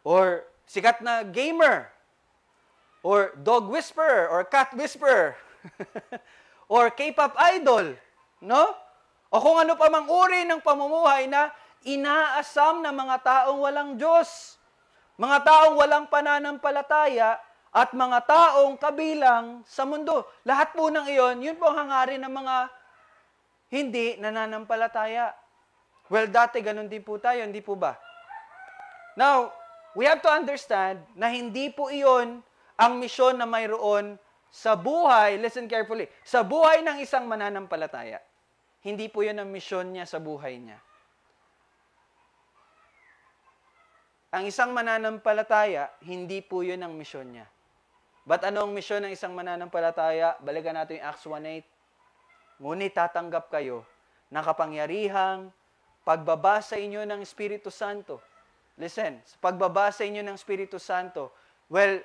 or sikat na gamer, or dog whisperer, or cat whisperer, or K-pop idol, no? O kung ano pa mang uri ng pamumuhay na inaasam ng mga taong walang Diyos, mga taong walang pananampalataya, at mga taong kabilang sa mundo. Lahat po ng iyon, yun po ang hangarin ng mga hindi nananampalataya. Well, dati ganun din po tayo, hindi po ba? Now, we have to understand na hindi po iyon ang misyon na mayroon sa buhay, listen carefully, sa buhay ng isang mananampalataya. Hindi po yun ang misyon niya sa buhay niya. ang isang mananampalataya, hindi po yun ang misyon niya. But ano ang misyon ng isang mananampalataya? Balikan natin yung Acts 1:8. Ngunit tatanggap kayo ng kapangyarihang pagbaba sa inyo ng Espiritu Santo. Listen, sa pagbaba sa inyo ng Espiritu Santo, well,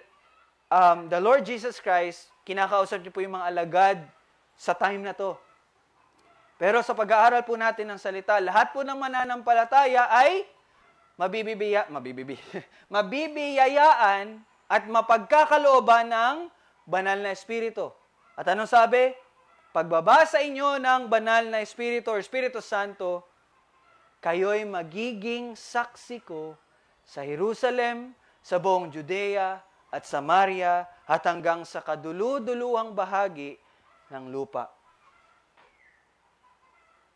the Lord Jesus Christ, kinakausap niyo po yung mga alagad sa time na to. Pero sa pag-aaral po natin ng salita, lahat po ng mananampalataya ay mabibiyayaan at mapagkakalooban ng banal na Espiritu. At anong sabi? Pagbaba sa inyo ng banal na Espiritu or Espiritu Santo, kayo'y magiging saksi ko sa Jerusalem, sa buong Judea at Samaria at hanggang sa kaduluduluhang bahagi ng lupa.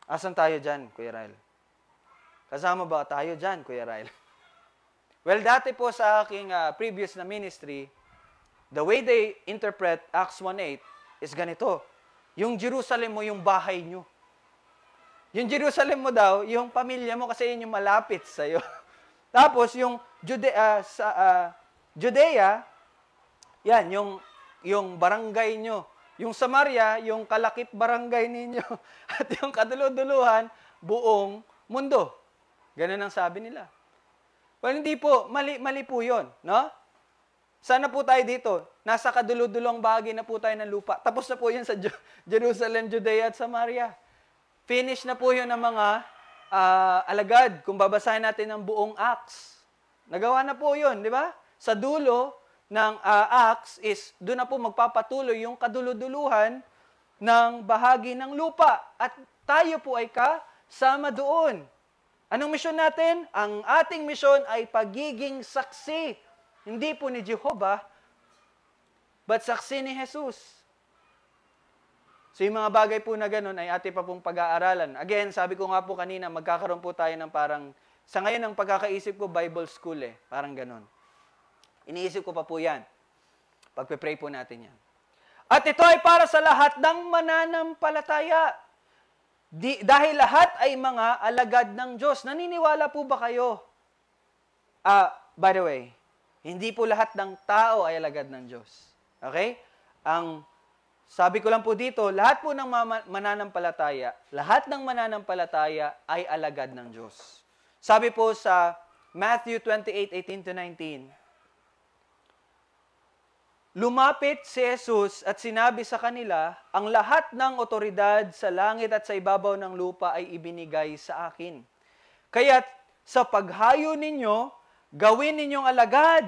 Asan tayo dyan, Kuya Rael? Kasama ba tayo dyan, Kuya Rael? Well, dati po sa aking previous na ministry, the way they interpret Acts 1:8 is ganito. Yung Jerusalem mo, yung bahay nyo. Yung Jerusalem mo daw, yung pamilya mo kasi yun yung malapit sa'yo. Tapos yung Judea, yan, yung barangay nyo. Yung Samaria, yung kalakip barangay ninyo. At yung kaduluduluhan, buong mundo. Ganun ang sabi nila. Well, hindi po. Mali po yun. No? Sana po tayo dito. Nasa kaduludulong bahagi na po tayo ng lupa. Tapos na po yun sa Jerusalem, Judea at Samaria. Finish na po yun ng mga alagad. Kung babasahin natin ang buong Acts. Nagawa na po yun, di ba? Sa dulo ng Acts is doon na po magpapatuloy yung kaduluduluhan ng bahagi ng lupa. At tayo po ay kasama doon. Anong misyon natin? Ang ating misyon ay pagiging saksi. Hindi po ni Jehovah, but saksi ni Jesus. So yung mga bagay po na ganun ay ating pa pong pag-aaralan. Again, sabi ko nga po kanina, magkakaroon po tayo ng parang, sa ngayon ang pagkakaisip ko, Bible school parang ganun. Iniisip ko pa po yan. Pagpe-pray po natin yan. At ito ay para sa lahat ng mananampalataya. Dahil lahat ay mga alagad ng Diyos. Naniniwala po ba kayo? By the way, hindi po lahat ng tao ay alagad ng Diyos. Okay? Sabi ko lang po dito, lahat po ng mananampalataya, lahat ng mananampalataya ay alagad ng Diyos. Sabi po sa Matthew 28:18-19, lumapit si Jesus at sinabi sa kanila, ang lahat ng otoridad sa langit at sa ibabaw ng lupa ay ibinigay sa akin. Kaya't sa paghayo ninyo, gawin ninyong alagad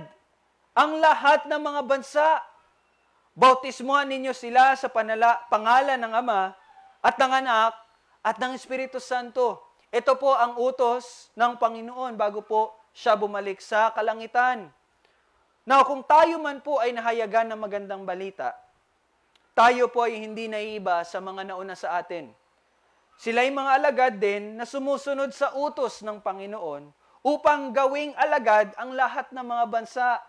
ang lahat ng mga bansa. Bautismuhan ninyo sila sa pangalan ng Ama at ng Anak at ng Espiritu Santo. Ito po ang utos ng Panginoon bago po siya bumalik sa kalangitan. Now, kung tayo man po ay nahayagan ng magandang balita, tayo po ay hindi naiiba sa mga nauna sa atin. Sila'y mga alagad din na sumusunod sa utos ng Panginoon upang gawing alagad ang lahat ng mga bansa.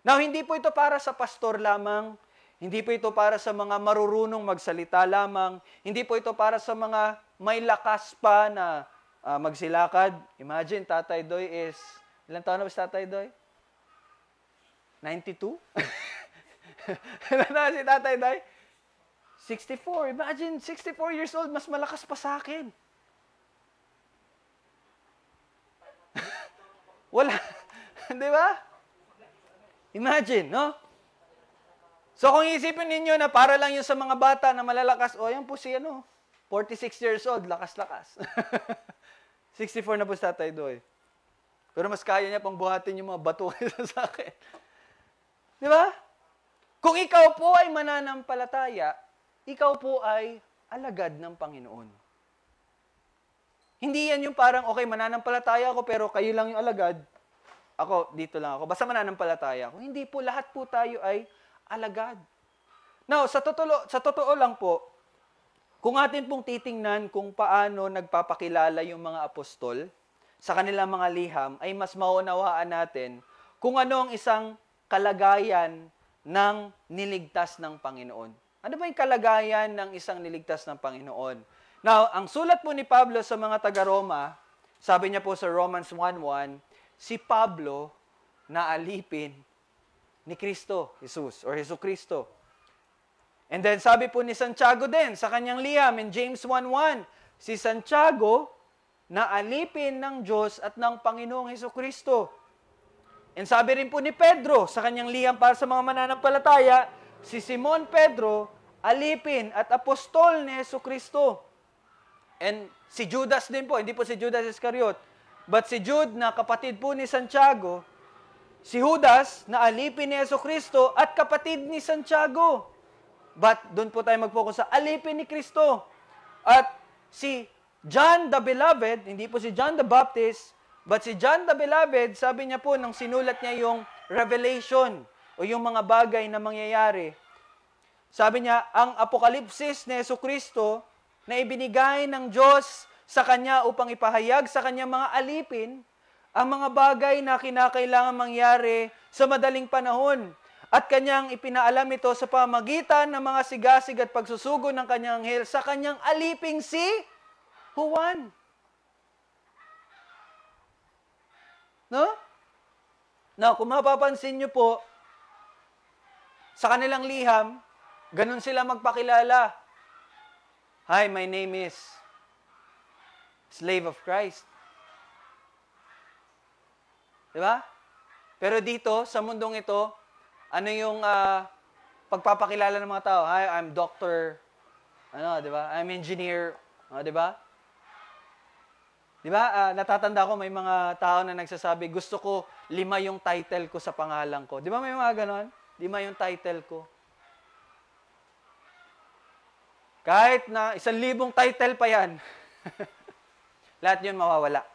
Now, hindi po ito para sa pastor lamang, hindi po ito para sa mga marurunong magsalita lamang, hindi po ito para sa mga may lakas pa na magsilakad. Imagine, Tatay Doy is, ilang taon na ba si Tatay Doy? 92? Ilan na si Tatay Doy? 64. Imagine, 64 years old, mas malakas pa sa akin. Wala. Di ba? Imagine, no? So kung isipin ninyo na para lang yun sa mga bata na malalakas, yan po si 46 years old, lakas-lakas. 64 na po si Tatay Doy. Pero mas kaya niya pang buhatin yung mga bato sa akin. Di ba? Kung ikaw po ay mananampalataya, ikaw po ay alagad ng Panginoon. Hindi yan yung parang, okay, mananampalataya ako, pero kayo lang yung alagad. Ako, dito lang ako. Basta mananampalataya ako. Hindi po, lahat po tayo ay alagad. Now, sa totoo lang po, kung atin pong titingnan kung paano nagpapakilala yung mga apostol sa kanilang mga liham, ay mas maunawaan natin kung ano ang isang kalagayan ng niligtas ng Panginoon. Ano ba yung kalagayan ng isang niligtas ng Panginoon? Now, ang sulat po ni Pablo sa mga taga-Roma, sabi niya po sa Romans 1:1, si Pablo na alipin ni Kristo, Jesus, or Jesu Kristo. And then sabi po ni Santiago din sa kanyang liham in James 1:1, si Santiago na alipin ng Diyos at ng Panginoong Jesucristo. And sabi rin po ni Pedro sa kanyang liham para sa mga mananampalataya, si Simon Pedro, alipin at apostol ni Jesucristo. And si Judas din po, hindi po si Judas Iscariot, but si Jude na kapatid po ni Santiago, si Judas na alipin ni Jesucristo at kapatid ni Santiago. But doon po tayo mag-focus sa alipin ni Kristo. At si John the Beloved, hindi po si John the Baptist, but si John the Beloved, sabi niya po nung sinulat niya yung Revelation o yung mga bagay na mangyayari. Sabi niya, ang apokalipsis ni Jesucristo na ibinigay ng Diyos sa Kanya upang ipahayag sa Kanyang mga alipin ang mga bagay na kinakailangan mangyari sa madaling panahon. At Kanyang ipinaalam ito sa pamagitan ng mga sigasig at pagsusugo ng Kanyang anghel sa Kanyang aliping si Juan. No? Now, kung mapapansin nyo po, sa kanilang liham, ganun sila magpakilala. Hi, my name is Slave of Christ. Diba? Pero dito, sa mundong ito, ano yung pagpapakilala ng mga tao? Hi, I'm doctor, diba? I'm engineer, diba? Diba? Natatanda ko may mga tao na nagsasabi, gusto ko 5 yung title ko sa pangalan ko. Diba may mga ganon? 5 yung title ko. Kahit na 1,000 title pa yan, lahat yun mawawala.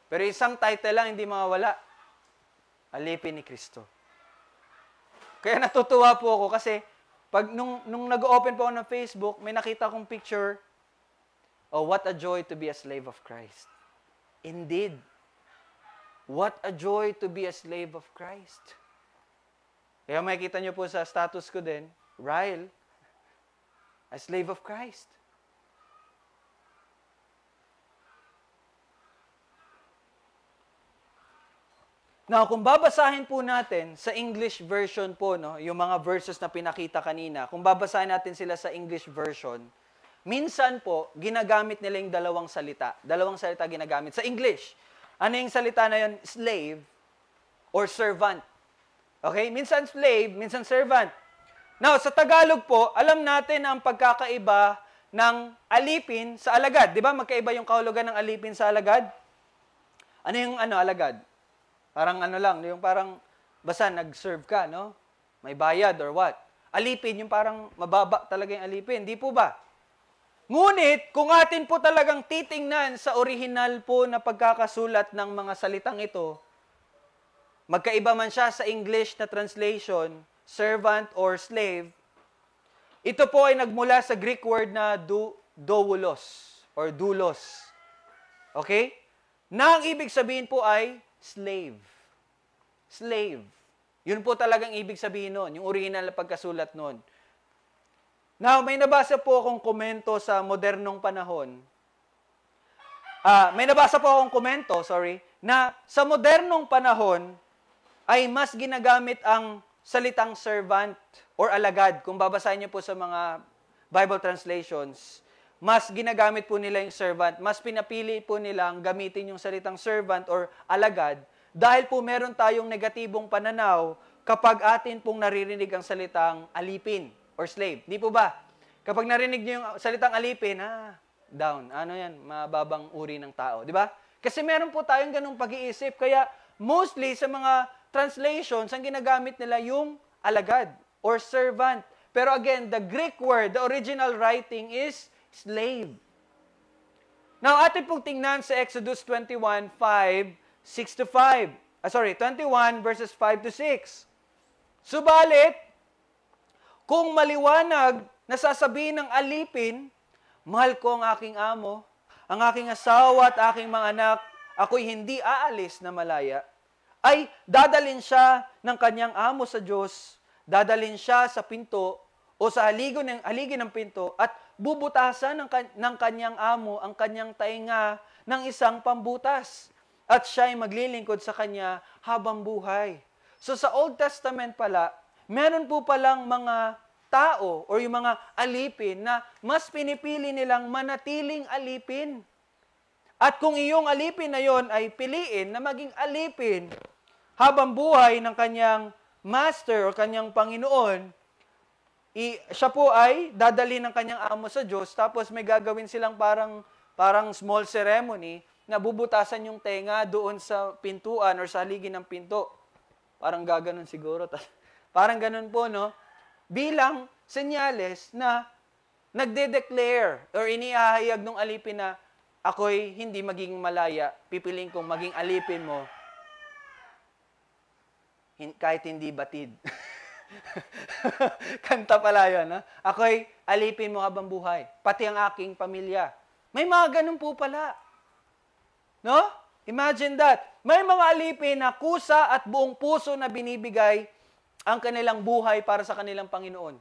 Pero isang title lang hindi mawawala. Alipin ni Kristo. Kaya natutuwa po ako kasi pag nung nag-open po ako ng Facebook, may nakita akong picture. Oh, what a joy to be a slave of Christ. Indeed. What a joy to be a slave of Christ. Kaya makikita niyo po sa status ko din, Ryle, a slave of Christ. Now, kung babasahin po natin sa English version po, no, yung mga verses na pinakita kanina, kung babasahin natin sila sa English version, minsan po, ginagamit nila yung dalawang salita. Dalawang salita ginagamit. Sa English, ano yung salita na yun? Slave or servant. Okay? Minsan slave, minsan servant. Now, sa Tagalog po, alam natin ang pagkakaiba ng alipin sa alagad. Di ba? Magkaiba yung kahulugan ng alipin sa alagad? Ano yung alagad? Parang lang, yung parang basta nag-serve ka, no? May bayad or what? Alipin, yung parang mababa talaga yung alipin. Di po ba? Ngunit, kung atin po talagang titingnan sa orihinal po na pagkakasulat ng mga salitang ito, magkaiba man siya sa English na translation, servant or slave, ito po ay nagmula sa Greek word na doulos or doulos. Okay? Na ang ibig sabihin po ay slave. Slave. Yun po talagang ibig sabihin nun, yung original na pagkasulat nun. Now, may nabasa po akong komento sa modernong panahon. Na sa modernong panahon ay mas ginagamit ang salitang servant or alagad. Kung babasahin niyo po sa mga Bible translations, mas ginagamit po nila yung servant. Mas pinapili po nilang gamitin yung salitang servant or alagad dahil po meron tayong negatibong pananaw kapag atin pong naririnig ang salitang alipin or slave. Di po ba? Kapag narinig niyo yung salitang alipin, down. Ano yan? Mababang uri ng tao. Di ba? Kasi meron po tayong ganung pag-iisip. Kaya mostly sa mga translations, ang ginagamit nila yung alagad or servant. Pero again, the Greek word, the original writing is slave. Now, atin pong tingnan sa Exodus 21, 21 verses 5 to 6. Subalit, kung maliwanag na sasabihin ng alipin, mahal ko ang aking amo, ang aking asawa at aking mga anak, ako'y hindi aalis na malaya, ay dadalin siya ng kanyang amo sa Diyos, dadalin siya sa pinto o sa haligi ng pinto at bubutasan ng kanyang amo ang kanyang tainga ng isang pambutas. at siya ay maglilingkod sa kanya habang buhay. So sa Old Testament pala, meron po palang mga tao o yung mga alipin na mas pinipili nilang manatiling alipin. At kung iyong alipin na yon ay piliin na maging alipin habang buhay ng kanyang master o kanyang Panginoon, siya po ay dadali ng kanyang amo sa Diyos, tapos may gagawin silang parang small ceremony na bubutasan yung tenga doon sa pintuan or sa haligi ng pinto. Parang gaganon siguro. Parang ganun po, no? Bilang senyales na nagde-declare or inihahayag ng alipin na ako'y hindi maging malaya, pipiling kong maging alipin mo kahit hindi batid. Kanta pala yun, no? Ako'y alipin mo habang buhay, pati ang aking pamilya. May mga ganun po pala. No? Imagine that. May mga alipin na kusa at buong puso na binibigay ang kanilang buhay para sa kanilang Panginoon.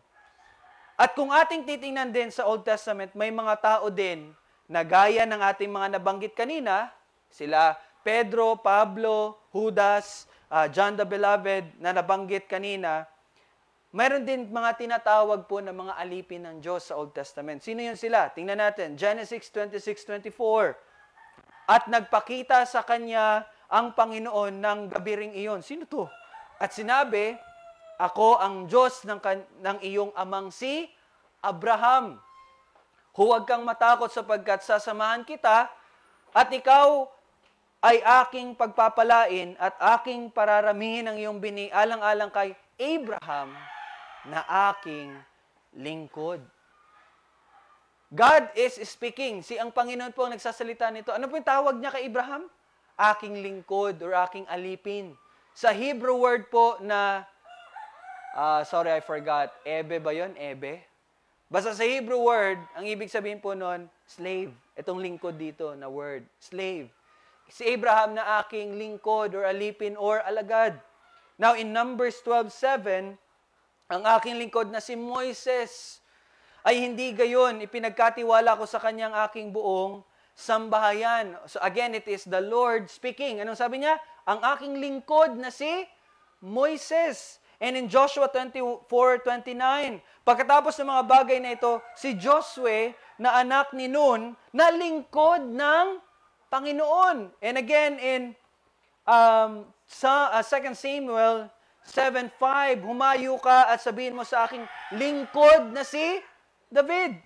At kung ating titingnan din sa Old Testament, may mga tao din na gaya ng ating mga nabanggit kanina, sila Pedro, Pablo, Judas, John the Beloved na nabanggit kanina, mayroon din mga tinatawag po na mga alipin ng Diyos sa Old Testament. Sino yun sila? Tingnan natin. Genesis 26:24. At nagpakita sa kanya ang Panginoon ng gabi ring iyon. Sino to? At sinabi, ako ang Diyos ng iyong amang si Abraham. Huwag kang matakot sapagkat sasamahan kita at ikaw ay aking pagpapalain at aking pararamihin ang iyong bini alang-alang kay Abraham na aking lingkod. God is speaking. Ang Panginoon po ang nagsasalita nito. Ano po yung tawag niya kay Abraham? Aking lingkod or aking alipin. Sa Hebrew word po na sorry, I forgot. Ebe ba yun? Ebe? Basta sa Hebrew word, ang ibig sabihin po nun, slave. Itong lingkod dito na word, slave. Si Abraham na aking lingkod or alipin or alagad. Now, in Numbers 12:7, ang aking lingkod na si Moises ay hindi gayon. Ipinagkatiwala ko sa kanyang aking buong sambahayan. So again, it is the Lord speaking. Anong sabi niya? Ang aking lingkod na si Moises. And in Joshua 24:29, pagkatapos ng mga bagay na ito, si Josue na anak ni Nun, na lingkod ng Panginoon. And again, in 2 Samuel 7:5, humayo ka at sabihin mo sa aking lingkod na si David.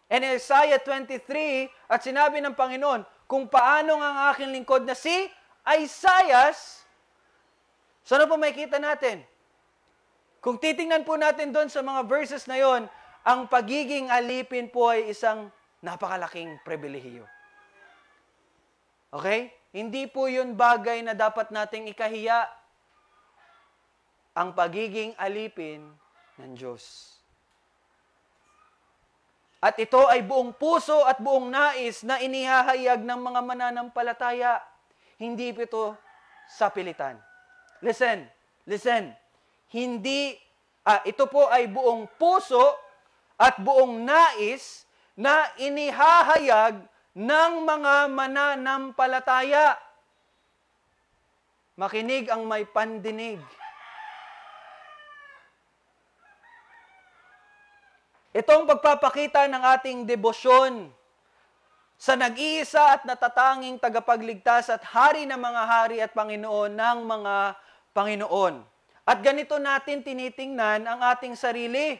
And in Isaiah 23, at sinabi ng Panginoon, kung paano ang aking lingkod na si Isaiah, so ano po makikita natin? Kung titingnan po natin doon sa mga verses na yon, ang pagiging alipin po ay isang napakalaking pribilehiyo. Okay? Hindi po yun bagay na dapat nating ikahiya. Ang pagiging alipin ng Diyos. At ito ay buong puso at buong nais na inihahayag ng mga mananampalataya. Hindi ito sa pilitan. Listen. Ito po ay buong puso at buong nais na inihahayag ng mga mananampalataya. Makinig ang may pandinig. Itong pagpapakita ng ating debosyon sa nag-iisa at natatanging tagapagligtas at hari ng mga hari at Panginoon ng mga Panginoon. At ganito natin tinitingnan ang ating sarili.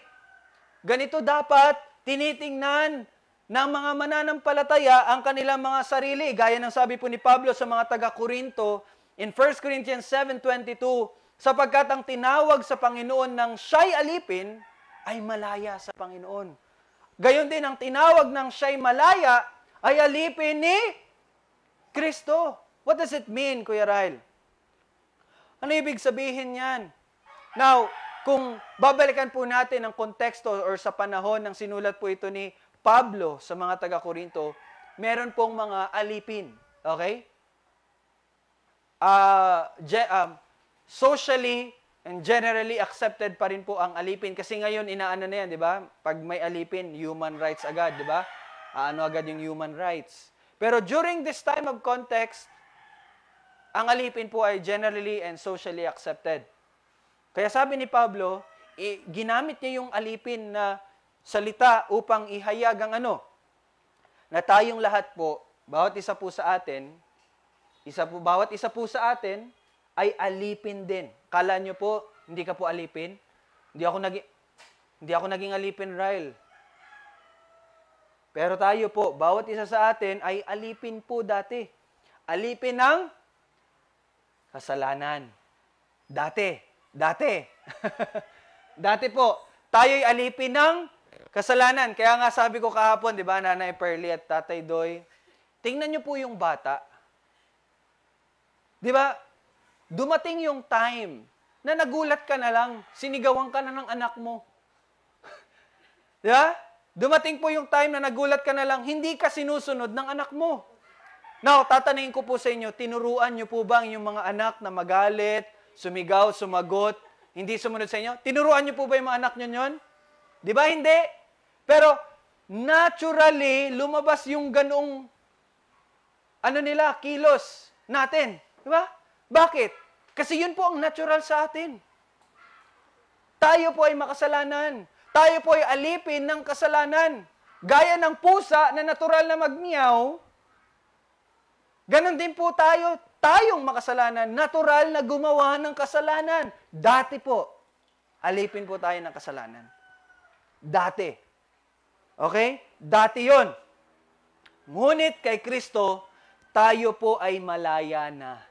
Ganito dapat tinitingnan ng mga mananampalataya ang kanilang mga sarili. Gaya ng sabi po ni Pablo sa mga taga-Korinto in 1 Corinthians 7:22, sapagkat ang tinawag sa Panginoon ng siya'y alipin ay malaya sa Panginoon. Gayon din ang tinawag ng siya'y malaya ay alipin ni Kristo. What does it mean, Kuya Ryle? Ano ibig sabihin yan? Now, kung babalikan po natin ang konteksto or sa panahon ng sinulat po ito ni Pablo sa mga taga-Korinto, meron pong mga alipin. Okay? Socially and generally accepted pa rin po ang alipin. Kasi ngayon, inaano na yan, di ba? Pag may alipin, human rights agad, di ba? Ano agad yung human rights. Pero during this time of context, ang alipin po ay generally and socially accepted. Kaya sabi ni Pablo, ginamit niya yung alipin na salita upang ihayag ang na tayong lahat po, bawat isa po sa atin, bawat isa po sa atin ay alipin din. Kala nyo po, hindi ka po alipin? Hindi ako naging alipin, Ryle. Pero tayo po, bawat isa sa atin ay alipin po dati. Alipin ng kasalanan. Dati. Dati po, tayo'y alipin ng kasalanan. Kaya nga sabi ko kahapon, di ba, Nanay Pearly at Tatay Doy, tingnan nyo po yung bata. Di ba, dumating yung time na nagulat ka na lang, sinigawan ka na ng anak mo. Di ba? Dumating po yung time na nagulat ka na lang, hindi ka sinusunod ng anak mo. Now, tatanayin ko po sa inyo, tinuruan nyo po ba ang inyong mga anak na magalit, sumigaw, sumagot, hindi sumunod sa inyo? Tinuruan nyo po ba yung mga anak nyo yun? Di ba? Hindi. Pero, naturally, lumabas yung ganong, kilos natin. Di ba? Bakit? Kasi yun po ang natural sa atin. Tayo po ay makasalanan. Tayo po ay alipin ng kasalanan. Gaya ng pusa na natural na magmiyaw, ganon din po tayo. Tayong makasalanan, natural na gumawa ng kasalanan. Dati po, alipin po tayo ng kasalanan. Dati. Okay? Dati yon. Ngunit kay Kristo, tayo po ay malaya na.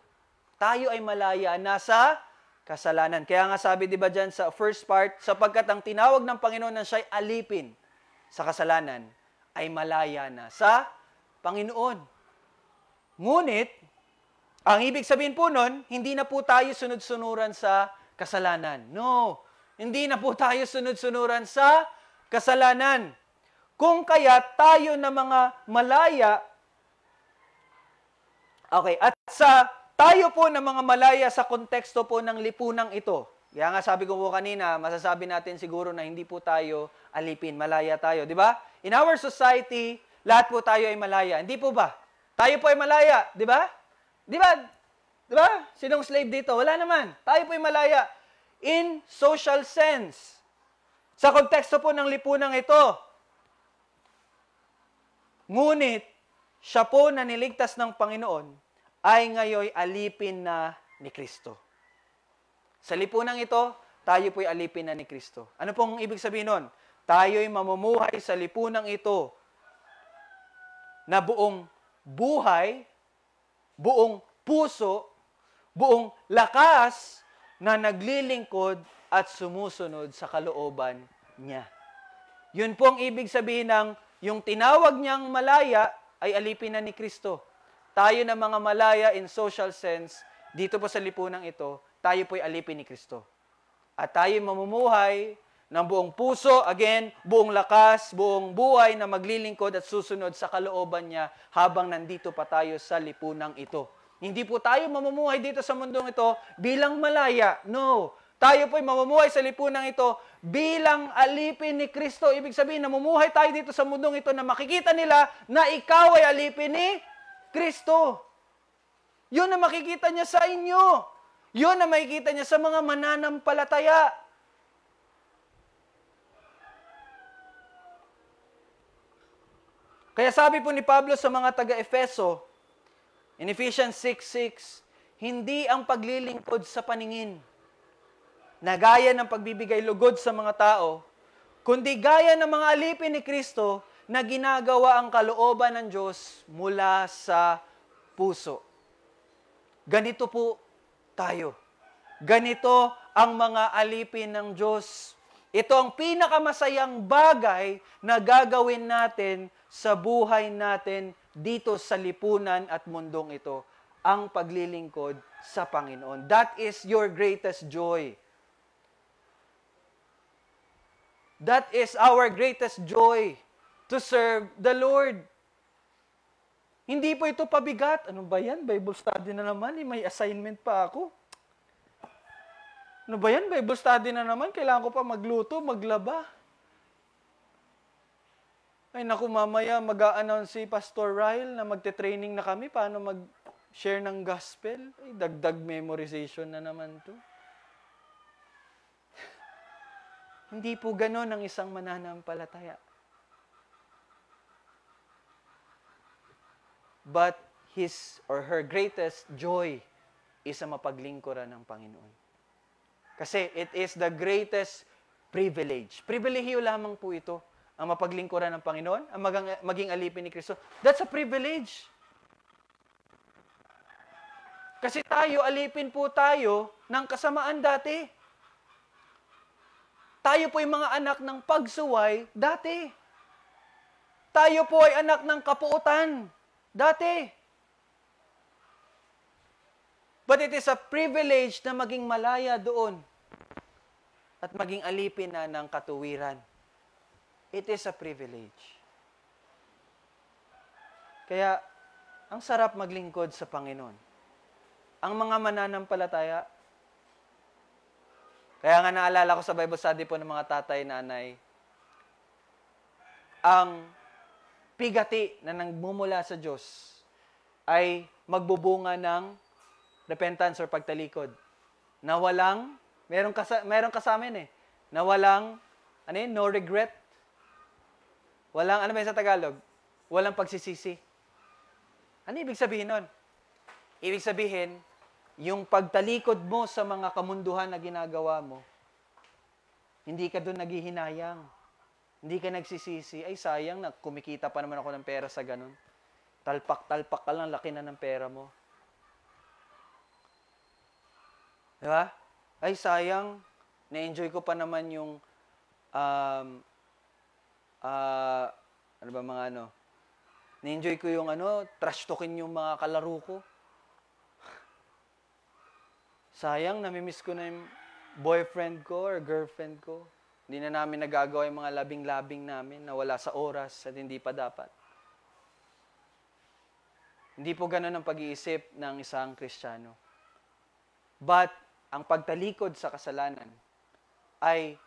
Tayo ay malaya na sa kasalanan. Kaya nga sabi, di ba dyan sa first part, sapagkat ang tinawag ng Panginoon na siya'y alipin sa kasalanan, ay malaya na sa Panginoon. Ngunit, ang ibig sabihin po nun, hindi na po tayo sunod-sunuran sa kasalanan. No, hindi na po tayo sunod-sunuran sa kasalanan. Kung kaya tayo na mga malaya, okay, at tayo po na mga malaya sa konteksto po ng lipunang ito. Kaya nga sabi ko po kanina, masasabi natin siguro na hindi po tayo alipin, malaya tayo, di ba? In our society, lahat po tayo ay malaya. Hindi po ba? Tayo po ay malaya, di ba? Di ba? Di ba? Sinong slave dito? Wala naman. Tayo po ay malaya. In social sense. Sa konteksto po ng lipunang ito. Ngunit, siya po na niligtas ng Panginoon ay ngayon alipin na ni Kristo. Sa lipunang ito, tayo po ay alipin na ni Kristo. Ano pong ibig sabihin nun? Tayo ay mamumuhay sa lipunang ito na buong buhay, buong puso, buong lakas na naglilingkod at sumusunod sa kalooban niya. Yun po ang ibig sabihin ng yung tinawag niyang malaya ay alipin na ni Kristo. Tayo na mga malaya in social sense, dito po sa lipunang ito, tayo po ay alipin ni Kristo. At tayo mamumuhay ng buong puso, again, buong lakas, buong buhay na maglilingkod at susunod sa kalooban niya habang nandito pa tayo sa lipunang ito. Hindi po tayo mamumuhay dito sa mundong ito bilang malaya. No. Tayo po ay mamumuhay sa lipunang ito bilang alipin ni Kristo. Ibig sabihin, namumuhay tayo dito sa mundong ito na makikita nila na ikaw ay alipin ni Kristo. Yun na makikita niya sa inyo. Yun na makikita niya sa mga mananampalataya. Kaya sabi po ni Pablo sa mga taga-Efeso, in Ephesians 6:6, hindi ang paglilingkod sa paningin na gaya ng pagbibigay lugod sa mga tao, kundi gaya ng mga alipin ni Kristo na ginagawa ang kalooban ng Diyos mula sa puso. Ganito po tayo. Ganito ang mga alipin ng Diyos. Ito ang pinakamasayang bagay na gagawin natin sa buhay natin dito sa lipunan at mundong ito, ang paglilingkod sa Panginoon. That is your greatest joy. That is our greatest joy, to serve the Lord. Hindi po ito pabigat. Ano ba yan? Bible study na naman. May assignment pa ako. Ano ba yan? Bible study na naman. Kailangan ko pa magluto, maglaba. Ay naku, mamaya mag-a-announce si Pastor Ryle na magte-training na kami paano share ng gospel, ay dagdag memorization na naman to. Hindi po ganon ang isang mananampalataya. But his or her greatest joy is sa mapaglingkuran ng Panginoon. Kasi it is the greatest privilege. Pribilehiyo lamang po ito, ang mapaglingkuran ng Panginoon, ang maging alipin ni Kristo. That's a privilege. Kasi tayo, alipin po tayo ng kasamaan dati. Tayo po ay mga anak ng pagsuway dati. Tayo po ay anak ng kapuutan dati. But it is a privilege na maging malaya doon at maging alipin na ng katuwiran. It is a privilege. Kaya, ang sarap maglingkod sa Panginoon. Ang mga mananampalataya, kaya nga naalala ko sa Bible study po ng mga tatay, nanay, ang pigati na nagmumula sa Diyos ay magbubunga ng repentance or pagtalikod. Na walang, meron kasama yun na walang, no regret. Walang, ano ba yun sa Tagalog? Walang pagsisisi. Ano ibig sabihin nun? Ibig sabihin, yung pagtalikod mo sa mga kamunduhan na ginagawa mo, hindi ka doon naghihinayang. Hindi ka nagsisisi. Ay, sayang na kumikita pa naman ako ng pera sa ganun. Talpak-talpak ka lang, laki na ng pera mo. Diba? Ay, sayang, na-enjoy ko pa naman yung ano ba mga ano? Na-enjoy ko yung trash talking yung mga kalaro ko. Sayang, namimiss ko na yung boyfriend ko or girlfriend ko. Hindi na namin nagagawa yung mga labing-labing namin na wala sa oras at hindi pa dapat. Hindi po ganun ang pag-iisip ng isang Kristiyano. But, ang pagtalikod sa kasalanan ay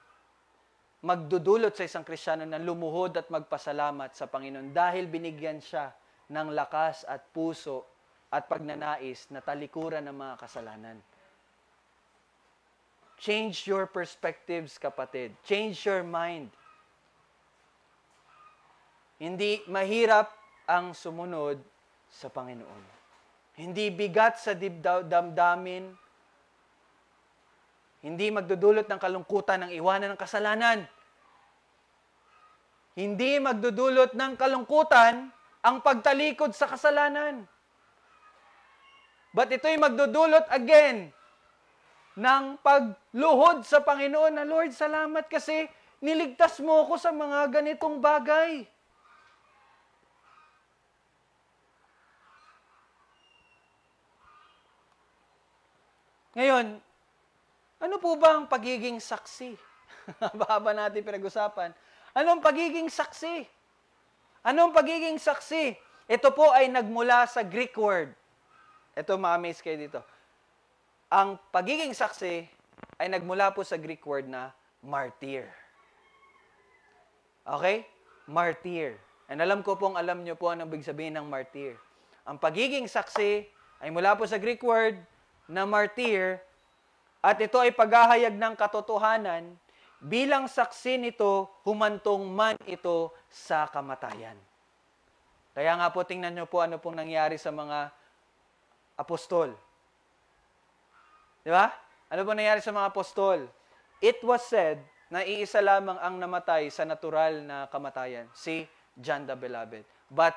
magdudulot sa isang Kristiyano na lumuhod at magpasalamat sa Panginoon dahil binigyan siya ng lakas at puso at pagnanais na talikuran ng mga kasalanan. Change your perspectives, kapatid. Change your mind. Hindi mahirap ang sumunod sa Panginoon. Hindi bigat sa damdamin. Hindi magdudulot ng kalungkutan ng iwanan ng kasalanan. Hindi magdudulot ng kalungkutan ang pagtalikod sa kasalanan. But ito'y magdudulot again ng pagluhod sa Panginoon na, Lord, salamat kasi niligtas mo ako sa mga ganitong bagay. Ngayon, ano po ba ang pagiging saksi? Haba natin pinag-usapan. Anong pagiging saksi? Anong pagiging saksi? Ito po ay nagmula sa Greek word. Ito, ma-amaze kayo dito. Ang pagiging saksi ay nagmula po sa Greek word na martyr. Okay? Martyr. And alam ko pong alam nyo po ang ibig sabihin ng martyr. Ang pagiging saksi ay mula po sa Greek word na martyr at ito ay paghahayag ng katotohanan. Bilang saksi nito, humantong man ito sa kamatayan. Kaya nga po, tingnan nyo po ano pong nangyari sa mga apostol. Di ba? Ano po nangyari sa mga apostol? It was said na iisa lamang ang namatay sa natural na kamatayan, si John the Beloved. But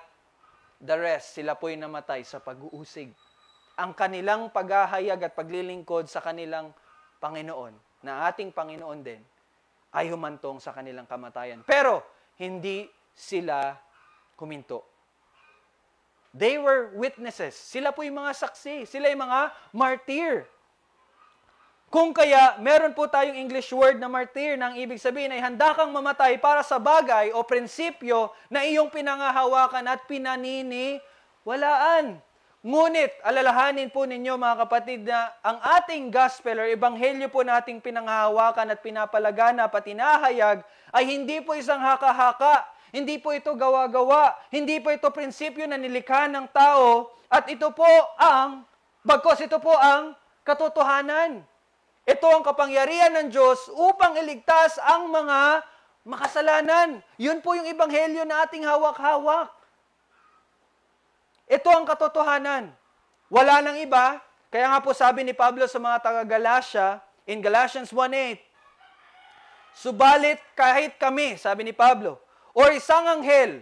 the rest, sila po'y namatay sa pag-uusig. Ang kanilang paghahayag at paglilingkod sa kanilang Panginoon, na ating Panginoon din, ay humantong sa kanilang kamatayan. Pero, hindi sila kuminto. They were witnesses. Sila po yung mga saksi. Sila yung mga martyr. Kung kaya, meron po tayong English word na martyr, na ang ibig sabihin ay handa kang mamatay para sa bagay o prinsipyo na iyong pinangahawakan at pinaniniwalaan. Ngunit, alalahanin po ninyo mga kapatid na ang ating gospel or ebanghelyo po nating pinanghahawakan at pinapalaganap at inahayag ay hindi po isang haka-haka. Hindi po ito gawa-gawa. Hindi po ito prinsipyo na nilikha ng tao. At bagkos ito po ang katotohanan. Ito ang kapangyarihan ng Diyos upang iligtas ang mga makasalanan. Yun po yung ebanghelyo na ating hawak-hawak. Ito ang katotohanan. Wala nang iba. Kaya nga po sabi ni Pablo sa mga taga-Galatia, in Galatians 1:8, subalit kahit kami, sabi ni Pablo, o isang anghel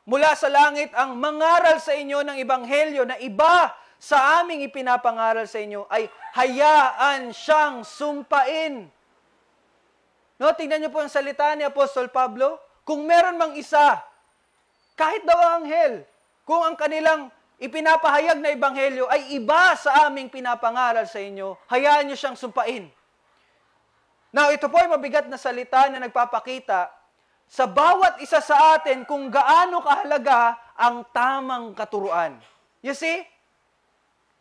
mula sa langit ang mangaral sa inyo ng ebanghelyo na iba sa aming ipinapangaral sa inyo, ay hayaan siyang sumpain. No, tingnan niyo po ang salita ni Apostol Pablo. Kung meron mang isa, kahit daw ang anghel, kung ang kanilang ipinapahayag na ebanghelyo ay iba sa aming pinapangaral sa inyo, hayaan niyo siyang sumpain. Now, ito po ay mabigat na salita na nagpapakita sa bawat isa sa atin kung gaano kahalaga ang tamang katuruan. You see?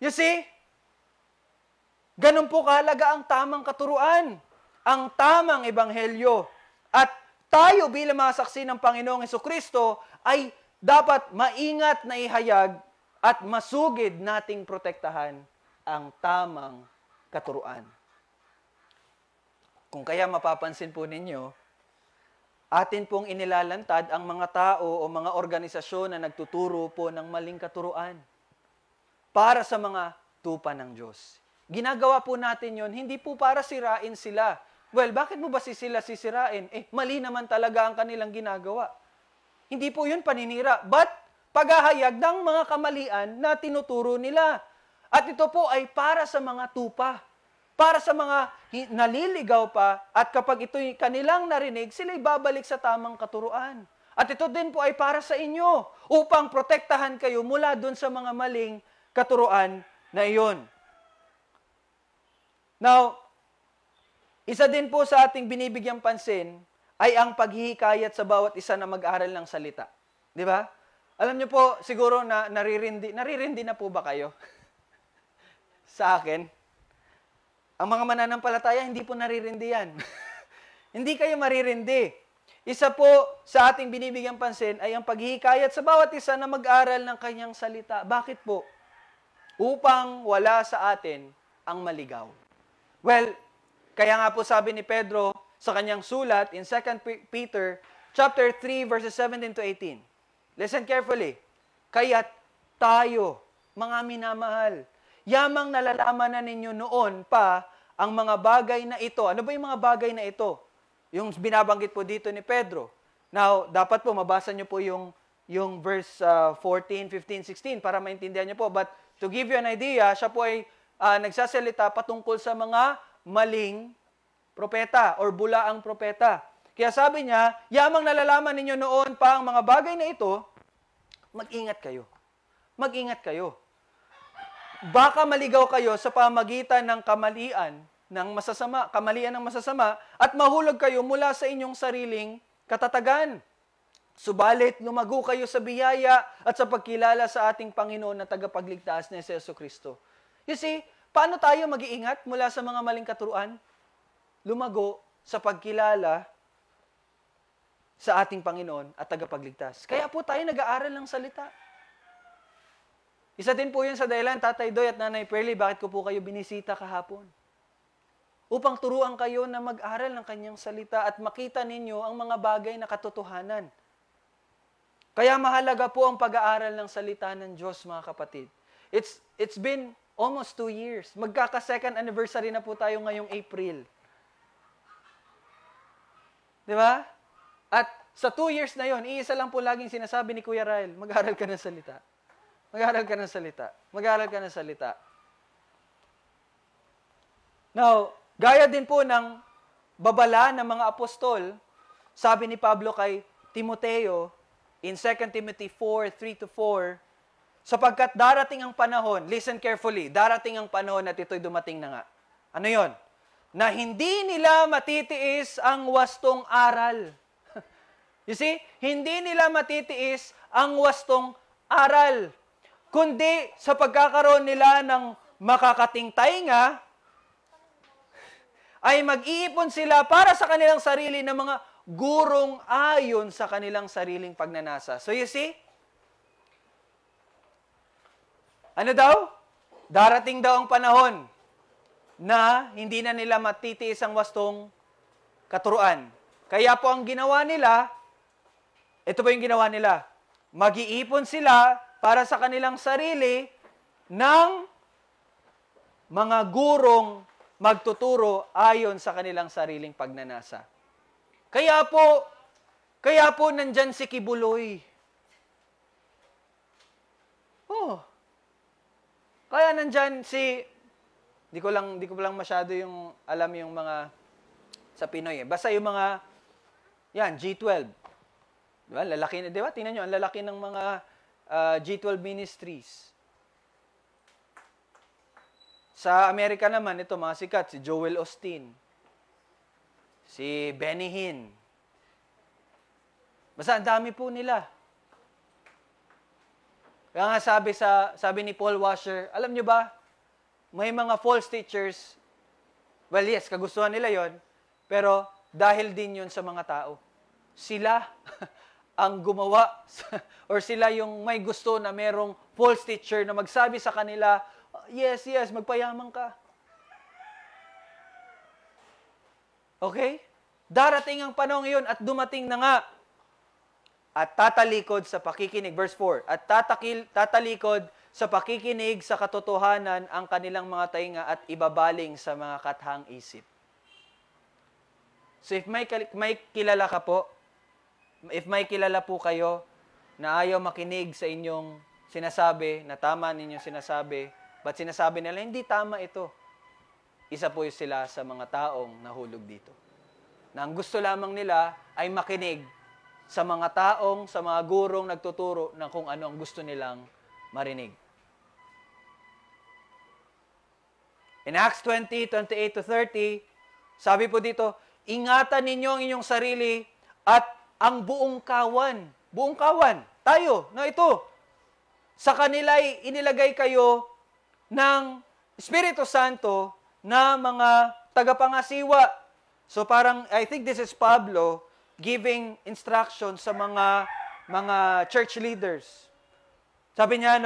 You see? Ganun po kahalaga ang tamang katuruan, ang tamang ebanghelyo. At tayo bilang mga saksi ng Panginoong Hesukristo ay dapat maingat na ihayag at masugid nating protektahan ang tamang katuruan. Kung kaya mapapansin po ninyo, atin pong inilalantad ang mga tao o mga organisasyon na nagtuturo po ng maling katuruan para sa mga tupa ng Diyos. Ginagawa po natin yon hindi po para sirain sila. Well, bakit mo ba sila sisirain? Mali naman talaga ang kanilang ginagawa. Hindi po yun paninira, but paghahayag ng mga kamalian na tinuturo nila. At ito po ay para sa mga tupa, para sa mga naliligaw pa, at kapag ito'y kanilang narinig, sila'y babalik sa tamang katuruan. At ito din po ay para sa inyo, upang protektahan kayo mula dun sa mga maling katuruan na iyon. Now, isa din po sa ating binibigyang pansin ay ang paghihikayat sa bawat isa na mag-aral ng salita. Di ba? Alam niyo po, siguro na naririndi na po ba kayo? Sa akin, ang mga mananampalataya, hindi po naririndi yan. Hindi kayo maririndi. Isa po sa ating binibigyang pansin ay ang paghihikayat sa bawat isa na mag-aral ng kanyang salita. Bakit po? Upang wala sa atin ang maligaw. Well, kaya nga po sabi ni Pedro sa kanyang sulat in 2 Peter chapter 3 verses 17 to 18. Listen carefully. Kaya't tayo, mga minamahal, yamang nalalaman na ninyo noon pa ang mga bagay na ito. Ano ba yung mga bagay na ito? Yung binabanggit po dito ni Pedro. Now, dapat po mabasa nyo po yung verse 14, 15, 16 para maintindihan nyo po. But to give you an idea, siya po ay nagsasalita patungkol sa mga maling propeta or bulaang propeta. Kaya sabi niya, yamang nalalaman ninyo noon pa ang mga bagay na ito, mag-ingat kayo. Mag-ingat kayo. Baka maligaw kayo sa pamagitan ng kamalian ng masasama at mahulog kayo mula sa inyong sariling katatagan. Subalit, lumago kayo sa biyaya at sa pagkilala sa ating Panginoon na tagapagligtas na si Jesucristo. You see, paano tayo mag-iingat mula sa mga maling katuruan? Lumago sa pagkilala sa ating Panginoon at tagapagligtas. Kaya po tayo nag-aaral ng salita. Isa din po yun sa dahilan, Tatay Doy at Nanay Pearly, bakit ko po kayo binisita kahapon? Upang turuan kayo na mag-aral ng kanyang salita at makita ninyo ang mga bagay na katotohanan. Kaya mahalaga po ang pag-aaral ng salita ng Diyos, mga kapatid. It's been almost 2 years. Magkaka-second anniversary na po tayo ngayong April. Di ba? At sa 2 years na yon, iisa lang po laging sinasabi ni Kuya Rael, mag-aral ka ng salita. Mag-aral ka ng salita. Mag-aral ka ng salita. Now, gaya din po ng babala ng mga apostol, sabi ni Pablo kay Timoteo in 2 Timothy 4:3-4, sapagkat darating ang panahon, listen carefully, darating ang panahon at ito'y dumating na nga. Ano yon? Na hindi nila matitiis ang wastong aral. You see? Hindi nila matitiis ang wastong aral, kundi sa pagkakaroon nila ng makakating tainga, ay mag-iipon sila para sa kanilang sarili ng mga gurong ayon sa kanilang sariling pagnanasa. So you see, ano daw? Darating daw ang panahon na hindi na nila matitiis ang wastong katuruan. Kaya po ang ginawa nila, ito po yung ginawa nila, mag-iipon sila para sa kanilang sarili ng mga gurong magtuturo ayon sa kanilang sariling pagnanasa. Kaya po nandyan si Kibuloy. Oh. Kaya nandyan si, di ko lang masyado yung alam yung mga sa Pinoy. Basta yung mga, yan, G12. Diba? Lalaki na, diba? Tingnan nyo, ang lalaki ng mga G12 ministries. Sa Amerika naman, ito mga sikat, si Joel Osteen, si Benny Hinn. Basta ang dami po nila. Kaya nga sabi ni Paul Washer, alam nyo ba, may mga false teachers, well yes, kagustuhan nila yon, pero dahil din yon sa mga tao. Sila ang gumawa, or sila yung may gusto na merong false teacher na magsabi sa kanila, yes, magpayaman ka. Okay? Darating ang panahon iyon at dumating na nga. At tatalikod sa pakikinig, verse 4, at tatalikod sa pakikinig sa katotohanan ang kanilang mga tainga at ibabaling sa mga kathang isip. So if may kilala ka po, if may kilala po kayo na ayaw makinig sa inyong sinasabi, na tama ninyong sinasabi, but sinasabi nila, hindi tama ito. Isa po sila sa mga taong nahulog dito. Na ang gusto lamang nila ay makinig sa mga taong, sa mga gurong nagtuturo ng kung ano ang gusto nilang marinig. In Acts 20:28-30, sabi po dito, ingatan ninyo ang inyong sarili at ang buong kawan, tayo, na ito, sa kanila'y inilagay kayo ng Espiritu Santo na mga tagapangasiwa. So parang, I think this is Pablo giving instructions sa mga church leaders. Sabi niya,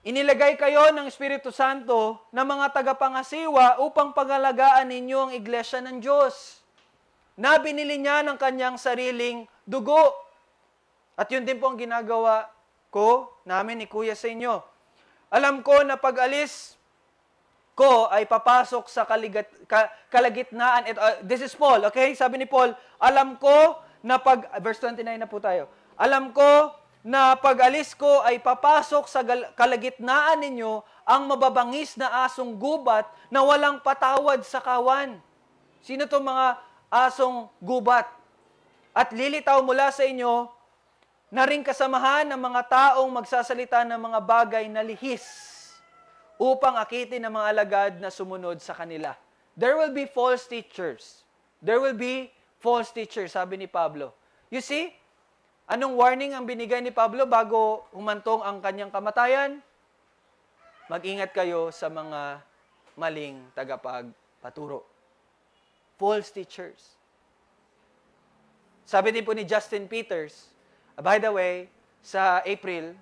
inilagay kayo ng Espiritu Santo na mga tagapangasiwa upang pangalagaan ninyo ang iglesia ng Diyos, na binili niya ng kanyang sariling dugo. At yun din po ang ginagawa namin ni Kuya sa inyo. Alam ko na pag-alis ko ay papasok sa kalagitnaan. This is Paul, okay? Sabi ni Paul, alam ko na verse 29 na po tayo. Alam ko na pag-alis ko ay papasok sa kalagitnaan ninyo ang mababangis na asong gubat na walang patawad sa kawan. Sino itong mga asong gubat? At lilitaw mula sa inyo na ring kasamahan ng mga taong magsasalita ng mga bagay na lihis upang akitin ng mga alagad na sumunod sa kanila. There will be false teachers. There will be false teachers, sabi ni Pablo. You see, anong warning ang binigay ni Pablo bago humantong ang kanyang kamatayan? Mag-ingat kayo sa mga maling tagapagpaturo. False teachers. Sabi din po ni Justin Peters, by the way, sa April,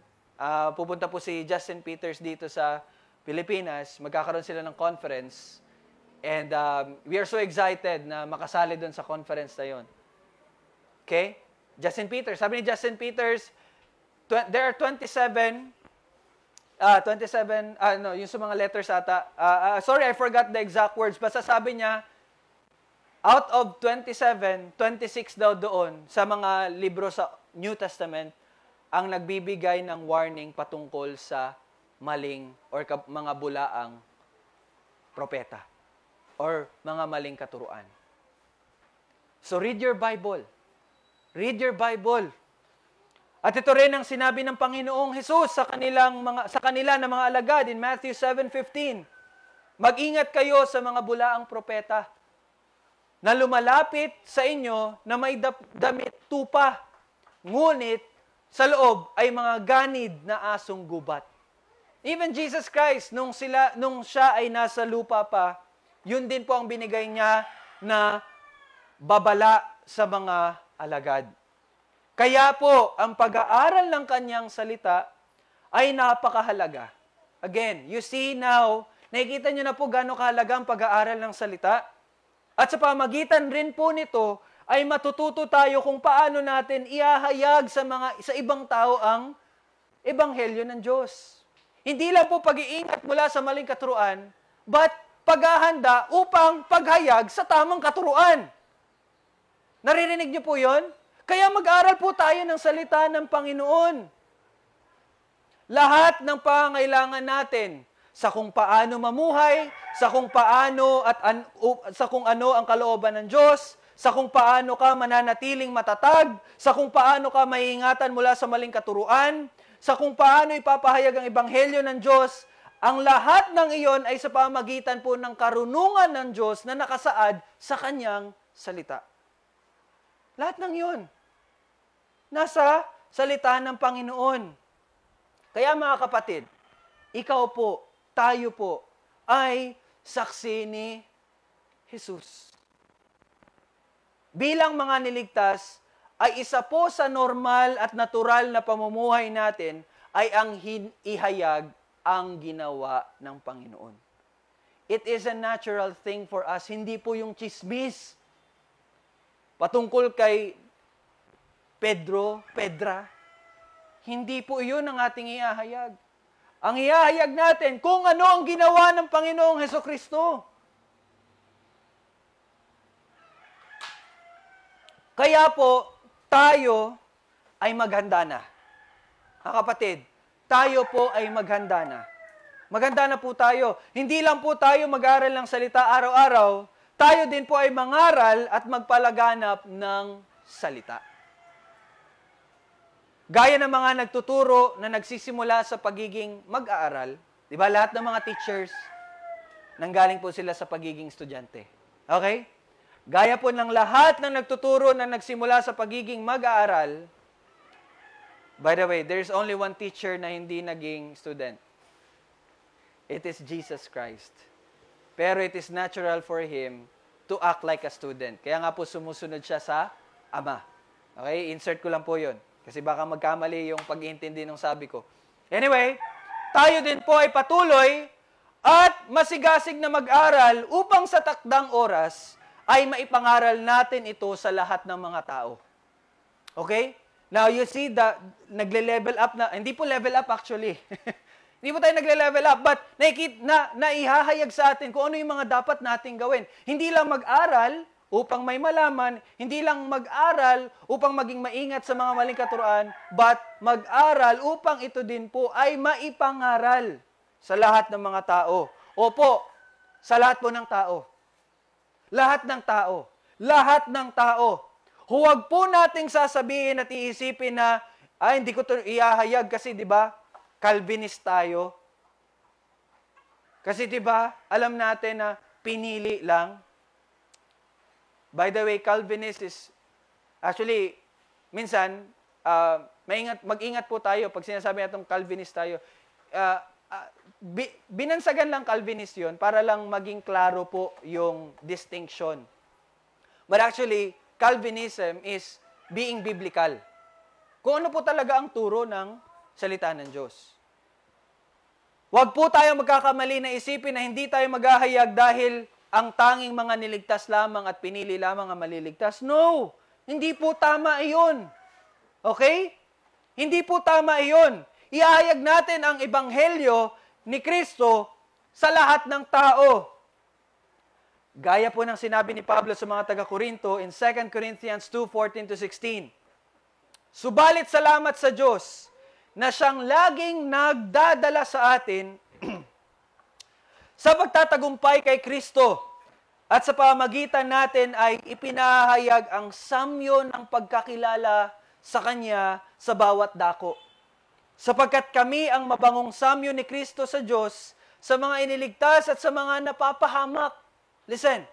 pupunta po si Justin Peters dito sa Pilipinas, magkakaroon sila ng conference, and we are so excited na makasali doon sa conference na yun. Okay? Justin Peters, sabi ni Justin Peters, there are 27, yung sa mga letters ata, sorry, I forgot the exact words, basta sabi niya, out of 27, 26 daw doon sa mga libro sa New Testament ang nagbibigay ng warning patungkol sa maling or mga bulaang propeta or mga maling katuruan. So read your Bible. Read your Bible. At ito rin ang sinabi ng Panginoong Hesus sa kanila na mga alagad in Matthew 7:15. Mag-ingat kayo sa mga bulaang propeta na lumalapit sa inyo na may damit tupa, ngunit sa loob ay mga ganid na asong gubat. Even Jesus Christ, nung siya ay nasa lupa pa, yun din po ang binigay niya na babala sa mga alagad. Kaya po, ang pag-aaral ng kanyang salita ay napakahalaga. Again, you see now, nakikita nyo na po gaano kahalaga ang pag-aaral ng salita. At sa pamagitan rin po nito, ay matututo tayo kung paano natin iahayag sa ibang tao ang ebanghelyo ng Diyos. Hindi lang po pag-iingat mula sa maling katuruan, but paghahanda upang paghayag sa tamang katuruan. Naririnig niyo po yon? Kaya mag-aral po tayo ng salita ng Panginoon. Lahat ng pangailangan natin sa kung paano mamuhay, sa kung paano sa kung ano ang kalooban ng Diyos, sa kung paano ka mananatiling matatag, sa kung paano ka maiingatan mula sa maling katuruan, sa kung paano ipapahayag ang ebanghelyo ng Diyos, ang lahat ng iyon ay sa pamagitan po ng karunungan ng Diyos na nakasaad sa kanyang salita. Lahat ng iyon nasa salita ng Panginoon. Kaya mga kapatid, ikaw po, tayo po, ay saksi ni Jesus. Bilang mga niligtas, ay isa po sa normal at natural na pamumuhay natin ay ang ihayag ang ginawa ng Panginoon. It is a natural thing for us, hindi po yung chismis. Patungkol kay Pedra, hindi po iyon ang ating ihahayag. Ang ihahayag natin kung ano ang ginawa ng Panginoong Hesukristo. Kaya po, tayo ay maghanda na. Mga kapatid, tayo po ay maghanda na. Maghanda na po tayo. Hindi lang po tayo mag-aral ng salita araw-araw, tayo din po ay mangaral at magpalaganap ng salita. Gaya ng mga nagtuturo na nagsisimula sa pagiging mag-aaral, di ba lahat ng mga teachers, nanggaling po sila sa pagiging estudyante. Okay? Gaya po ng lahat ng nagtuturo na nagsimula sa pagiging mag-aaral, by the way, there's only one teacher na hindi naging student. It is Jesus Christ. Pero it is natural for Him to act like a student. Kaya nga po sumusunod siya sa Ama. Okay? Insert ko lang po yun. Kasi baka magkamali yung pag-iintindi ng sabi ko. Anyway, tayo din po ay patuloy at masigasig na mag-aral upang sa takdang oras ay maipangaral natin ito sa lahat ng mga tao. Okay? Now, you see that nagle-level up na, hindi po level up actually. Hindi po tayo nagle-level up, but naihahayag sa atin kung ano yung mga dapat nating gawin. Hindi lang mag-aral upang may malaman, hindi lang mag-aral upang maging maingat sa mga maling katuruan, but mag-aral upang ito din po ay maipangaral sa lahat ng mga tao. Opo, sa lahat po ng tao. Lahat ng tao. Lahat ng tao. Huwag po nating sasabihin at iisipin na, ay, hindi ko ito ihahayag kasi, di ba, Calvinist tayo. Kasi, di ba, alam natin na pinili lang. By the way, Calvinist is, actually, minsan, mag-ingat po tayo pag sinasabi natong Calvinist tayo. Binansagan lang Calvinist yun para lang maging klaro po yung distinction. But actually, Calvinism is being biblical. Kung ano po talaga ang turo ng salita ng Diyos. Huwag po tayo magkakamali na isipin na hindi tayo maghahayag dahil ang tanging mga niligtas lamang at pinili lamang ang maliligtas. No! Hindi po tama iyon. Okay? Hindi po tama iyon. Ihahayag natin ang ebanghelyo ni Kristo sa lahat ng tao. Gaya po ng sinabi ni Pablo sa mga taga-Korinto in 2 Corinthians 2:14-16. Subalit salamat sa Diyos na siyang laging nagdadala sa atin sa pagtatagumpay kay Kristo at sa pamagitan natin ay ipinahayag ang samyo ng pagkakilala sa Kanya sa bawat dako. Sapagkat kami ang mabangong samyo ni Kristo sa Diyos, sa mga iniligtas at sa mga napapahamak. Listen,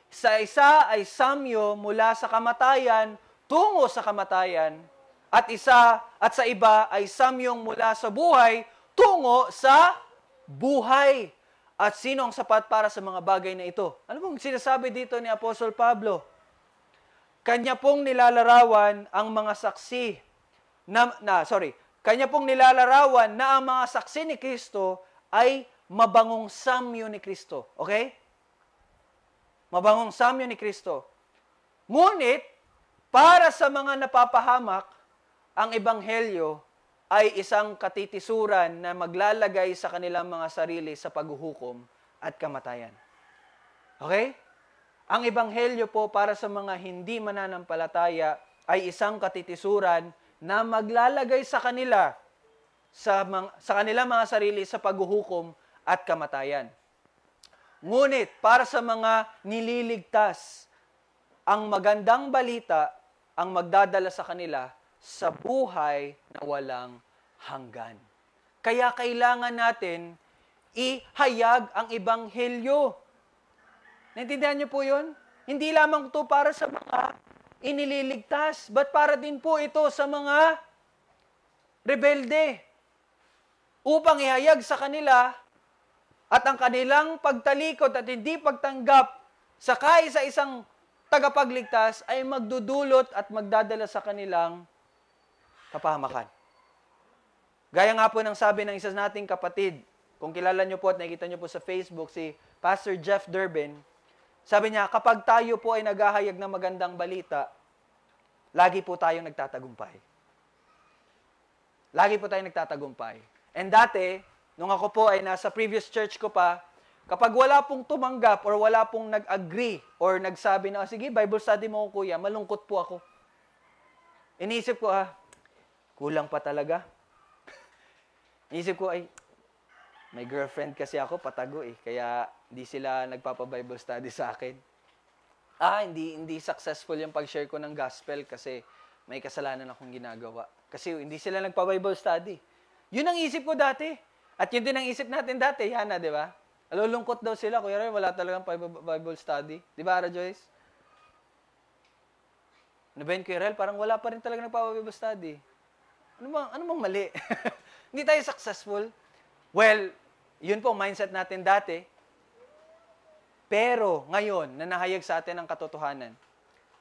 sa isa ay samyo mula sa kamatayan tungo sa kamatayan, at sa iba ay samyong mula sa buhay tungo sa buhay. At sino ang sapat para sa mga bagay na ito? Ano bang sinasabi dito ni Apostol Pablo? Kanya pong nilalarawan ang mga saksi Kanya pong nilalarawan na ang mga saksi ni Kristo ay mabangong samyo ni Kristo. Okay? Mabangong samyo ni Kristo. Ngunit, para sa mga napapahamak, ang ebanghelyo ay isang katitisuran na maglalagay sa kanilang mga sarili sa paghuhukom at kamatayan. Okay? Ang ebanghelyo po para sa mga hindi mananampalataya ay isang katitisuran na maglalagay sa kanila sa kanilang mga sarili sa paghuhukom at kamatayan. Ngunit para sa mga nililigtas, ang magandang balita ang magdadala sa kanila sa buhay na walang hanggan. Kaya kailangan natin ihayag ang ebanghelyo. Naintindihan niyo po yun? Hindi lamang ito para sa mga inililigtas, but para din po ito sa mga rebelde. Upang ihayag sa kanila at ang kanilang pagtalikod at hindi pagtanggap sa kaisa-isang tagapagligtas ay magdudulot at magdadala sa kanilang kapahamakan. Gaya nga po ng sabi ng isa nating kapatid, kung kilala nyo po at nakikita nyo po sa Facebook, si Pastor Jeff Durbin, sabi niya, kapag tayo po ay naghahayag ng magandang balita, lagi po tayong nagtatagumpay. Lagi po tayong nagtatagumpay. And dati, nung ako po ay nasa previous church ko pa, kapag wala pong tumanggap or wala pong nag-agree or nagsabi na, sige, Bible study mo ko kuya, malungkot po ako. Iniisip ko, kulang pa talaga. Iniisip ko, may girlfriend kasi ako, patago kaya hindi sila nagpapa-Bible study sa akin. Hindi successful yung pag-share ko ng gospel kasi may kasalanan akong ginagawa. Kasi hindi sila nagpa-Bible study. Yun ang isip ko dati. At yun din ang isip natin dati, Hana, di ba? Alulungkot daw sila, Kuya Ray, wala talagang Bible study. Di ba, Ara Joyce? Ano ba yun, Kuya Ray? Parang wala pa rin talaga nagpa-Bible study. Ano bang mali? Hindi tayo successful. Well, yun po mindset natin dati. Pero ngayon, na nahayag sa atin ang katotohanan,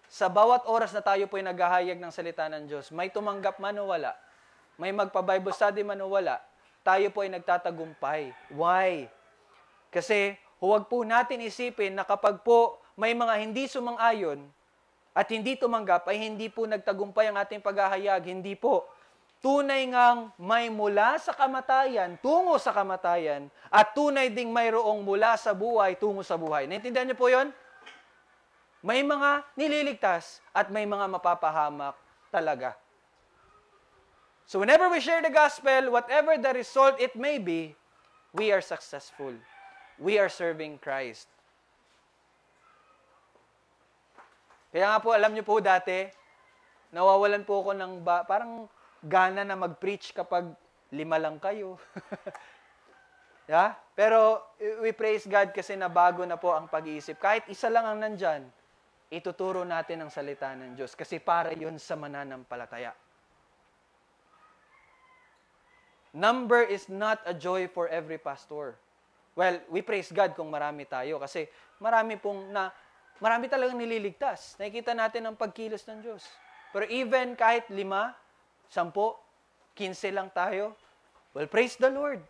sa bawat oras na tayo po ay naghahayag ng salita ng Diyos, may tumanggap man o wala, may magpa-Bible study man o wala, tayo po ay nagtatagumpay. Why? Kasi huwag po natin isipin na kapag po may mga hindi sumang-ayon at hindi tumanggap, ay hindi po nagtagumpay ang ating paghahayag. Hindi po. Tunay ngang may mula sa kamatayan, tungo sa kamatayan, at tunay ding mayroong mula sa buhay, tungo sa buhay. Naintindihan niyo po yun? May mga nililigtas at may mga mapapahamak talaga. So whenever we share the gospel, whatever the result it may be, we are successful. We are serving Christ. Kaya nga po, alam niyo po dati, nawawalan po ako ng parang gana na mag-preach kapag 5 lang kayo. Yeah? Pero we praise God kasi nabago na po ang pag-iisip. Kahit isa lang ang nandyan, ituturo natin ang salita ng Diyos kasi para yun sa mananampalataya. Number is not a joy for every pastor. Well, we praise God kung marami tayo kasi marami talagang nililigtas. Nakikita natin ang pagkilos ng Diyos. Pero even kahit 5, 10, 15 lang tayo, well, praise the Lord.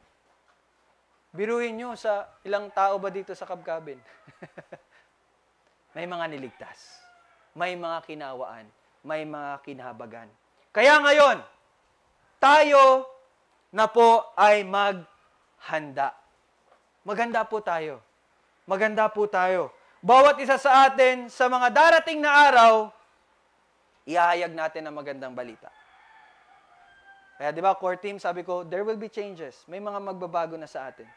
Biruin nyo sa ilang tao ba dito sa Kabkabin? May mga niligtas. May mga kinawaan. May mga kinahabagan. Kaya ngayon, tayo na po ay maghanda. Maganda po tayo. Maganda po tayo. Bawat isa sa atin, sa mga darating na araw, ihahayag natin ang magandang balita. Kaya di ba, core team, sabi ko, there will be changes. May mga magbabago na sa atin.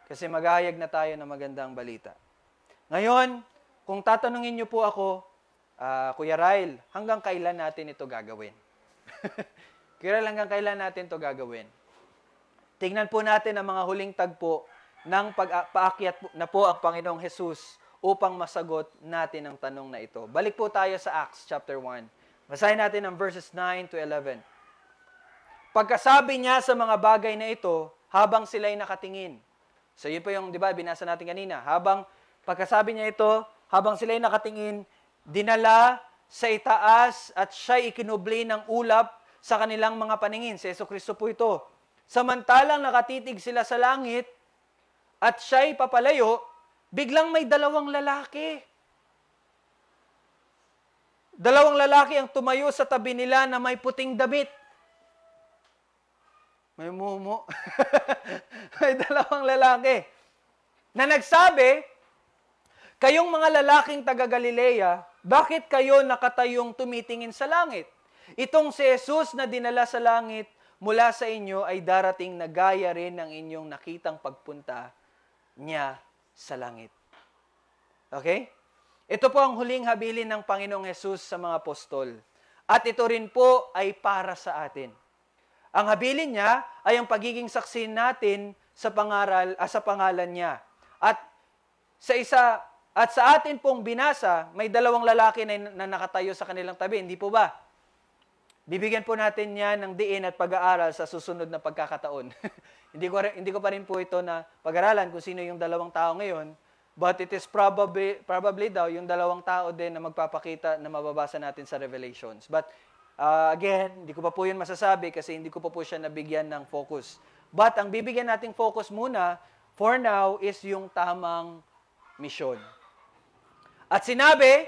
Kasi maghahayag na tayo ng magandang balita. Ngayon, kung tatanungin niyo po ako, Kuya Ryle, hanggang kailan natin ito gagawin? Kuya Ryle, hanggang kailan natin ito gagawin? Tingnan po natin ang mga huling tagpo ng paakyat na po ang Panginoong Jesus upang masagot natin ang tanong na ito. Balik po tayo sa Acts chapter 1. Basahin natin ang verses 9 to 11. Pagkasabi niya sa mga bagay na ito, habang sila'y nakatingin. So yun po yung, di ba, binasa natin kanina. Pagkasabi niya ito, habang sila'y nakatingin, dinala sa itaas at siya'y ikinubli ng ulap sa kanilang mga paningin. Si Jesucristo po ito. Samantalang nakatitig sila sa langit at siya'y papalayo, biglang may dalawang lalaki. Dalawang lalaki ang tumayo sa tabi nila na may puting damit. May mumo. May dalawang lalaki na nagsabi, kayong mga lalaking taga Galilea, bakit kayo nakatayong tumitingin sa langit? Itong si Jesus na dinala sa langit mula sa inyo ay darating na gaya rin ng inyong nakitang pagpunta niya sa langit. Okay? Ito po ang huling habilin ng Panginoong Jesus sa mga apostol. At ito rin po ay para sa atin. Ang habilin niya ay ang pagiging saksi natin sa pangalan niya. At sa atin pong binasa, may dalawang lalaki na nakatayo sa kanilang tabi, hindi po ba? Bibigyan po natin yan ng diin at pag-aaral sa susunod na pagkakataon. Hindi ko pa rin po ito na pag-aralan kung sino yung dalawang tao ngayon, but it is probably daw yung dalawang tao din na magpapakita na mababasa natin sa Revelations. But again, hindi ko pa po yun masasabi kasi hindi ko pa po siya nabigyan ng focus. But ang bibigyan nating focus muna, for now, is yung tamang misyon. At sinabi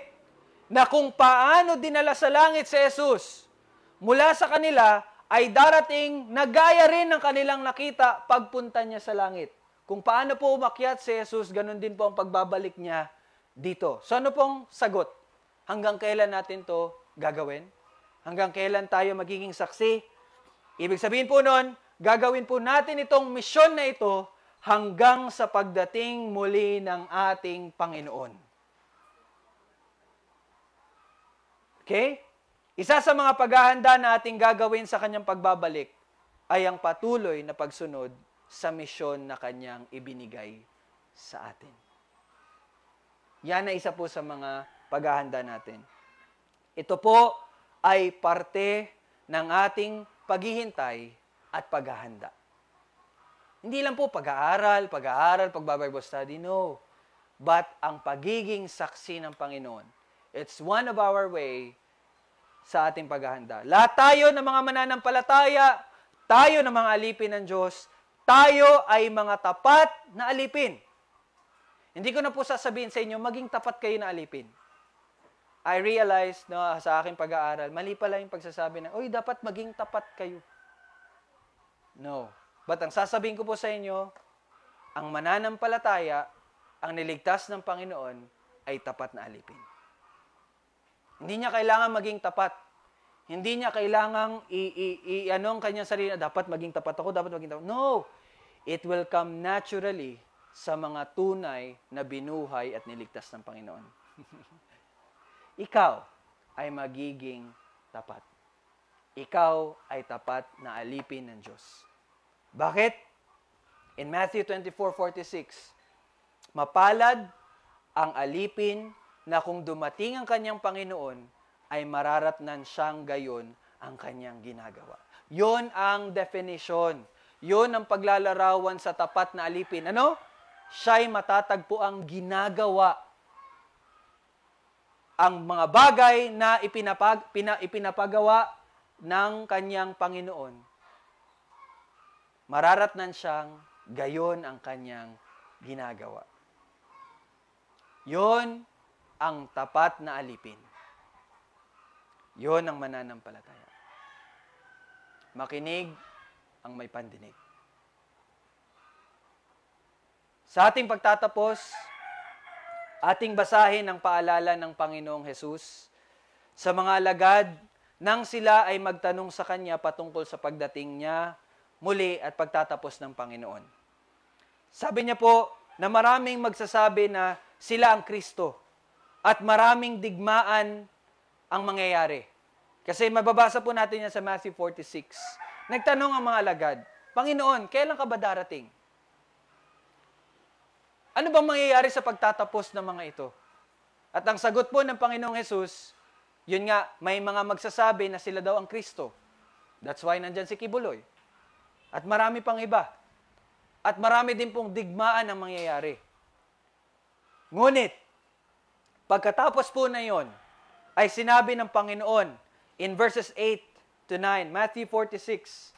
na kung paano dinala sa langit si Jesus mula sa kanila ay darating na gaya rin ng kanilang nakita pagpunta niya sa langit. Kung paano po umakyat si Jesus, ganun din po ang pagbabalik niya dito. So ano pong sagot? Hanggang kailan natin to gagawin? Hanggang kailan tayo magiging saksi? Ibig sabihin po nun, gagawin po natin itong misyon na ito hanggang sa pagdating muli ng ating Panginoon. Okay? Isa sa mga paghahanda na ating gagawin sa kanyang pagbabalik ay ang patuloy na pagsunod sa misyon na kanyang ibinigay sa atin. Yan na isa po sa mga paghahanda natin. Ito po ay parte ng ating paghihintay at paghahanda. Hindi lang po pag-aaral, pag-Bible study, no. But ang pagiging saksi ng Panginoon. It's one of our way sa ating paghahanda. Lahat tayo ng mga mananampalataya, tayo ng mga alipin ng Diyos, tayo ay mga tapat na alipin. Hindi ko na po sasabihin sa inyo, maging tapat kayo na alipin. I realized sa aking pag-aaral, mali pala yung pagsasabi na, uy, dapat maging tapat kayo. No. But ang sasabihin ko po sa inyo, ang mananampalataya, ang niligtas ng Panginoon, ay tapat na alipin. Hindi niya kailangan maging tapat. Hindi niya kailangang i-anong kanyang sarili, dapat maging tapat ako, dapat maging tapat. No! It will come naturally sa mga tunay na binuhay at niligtas ng Panginoon. Ikaw ay magiging tapat. Ikaw ay tapat na alipin ng Diyos. Bakit? In Matthew 24:46, mapalad ang alipin na kung dumating ang kanyang Panginoon, ay mararatnan siyang gayon ang kanyang ginagawa. Yon ang definition. Yon ang paglalarawan sa tapat na alipin. Ano? Siya'y matatagpo ang ginagawa. Ang mga bagay na ipinapagawa ng kanyang Panginoon, mararatnan siyang gayon ang kanyang ginagawa. Yon ang tapat na alipin. Yon ang mananampalataya. Makinig ang may pandinig. Sa ating pagtatapos, ating basahin ang paalala ng Panginoong Hesus sa mga alagad nang sila ay magtanong sa Kanya patungkol sa pagdating niya muli at pagtatapos ng Panginoon. Sabi niya po na maraming magsasabi na sila ang Kristo at maraming digmaan ang mangyayari. Kasi mababasa po natin yan sa Matthew 46. Nagtanong ang mga alagad, Panginoon, kailan ka ba darating? Ano bang mangyayari sa pagtatapos ng mga ito? At ang sagot po ng Panginoong Hesus, yun nga, may mga magsasabi na sila daw ang Kristo. That's why nandyan si Kibuloy. At marami pang iba. At marami din pong digmaan ang mangyayari. Ngunit, pagkatapos po na yon, ay sinabi ng Panginoon in verses 8 to 9. Matthew 46,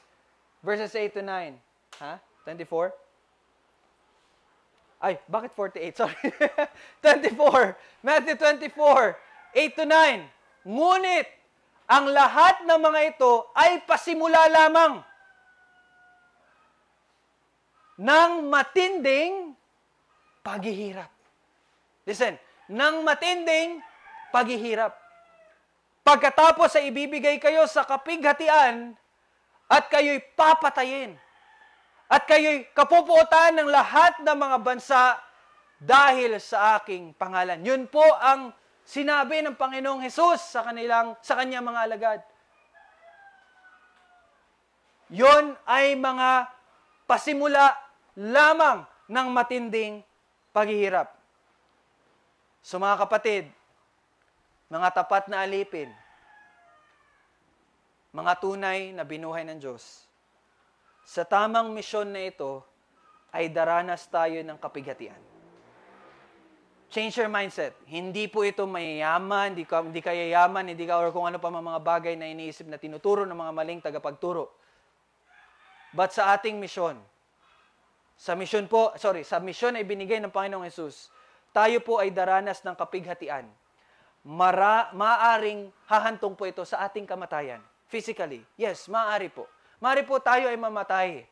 verses 8 to 9. Ha? 24? Ay, bakit 48? Sorry. 24. Matthew 24, 8 to 9. Ngunit, ang lahat ng mga ito ay pasimula lamang ng matinding paghihirap. Listen, ng matinding paghihirap. Pagkatapos ay ibibigay kayo sa kapighatian at kayo'y papatayin. At kayo'y kapupuotan ng lahat ng mga bansa dahil sa aking pangalan. Yun po ang sinabi ng Panginoong Hesus sa kanyang mga alagad. Yun ay mga pasimula lamang ng matinding paghihirap. So mga kapatid, mga tapat na alipin, mga tunay na binuhay ng Diyos, sa tamang misyon na ito, ay daranas tayo ng kapighatian. Change your mindset. Hindi po ito mayayaman, hindi ka yayaman, or kung ano pa mga bagay na iniisip na tinuturo ng mga maling tagapagturo. But sa ating misyon, sa misyon ay binigay ng Panginoong Hesus, tayo po ay daranas ng kapighatian. Maaring hahantong po ito sa ating kamatayan. Physically. Yes, maaari po. Maaari po tayo ay mamatay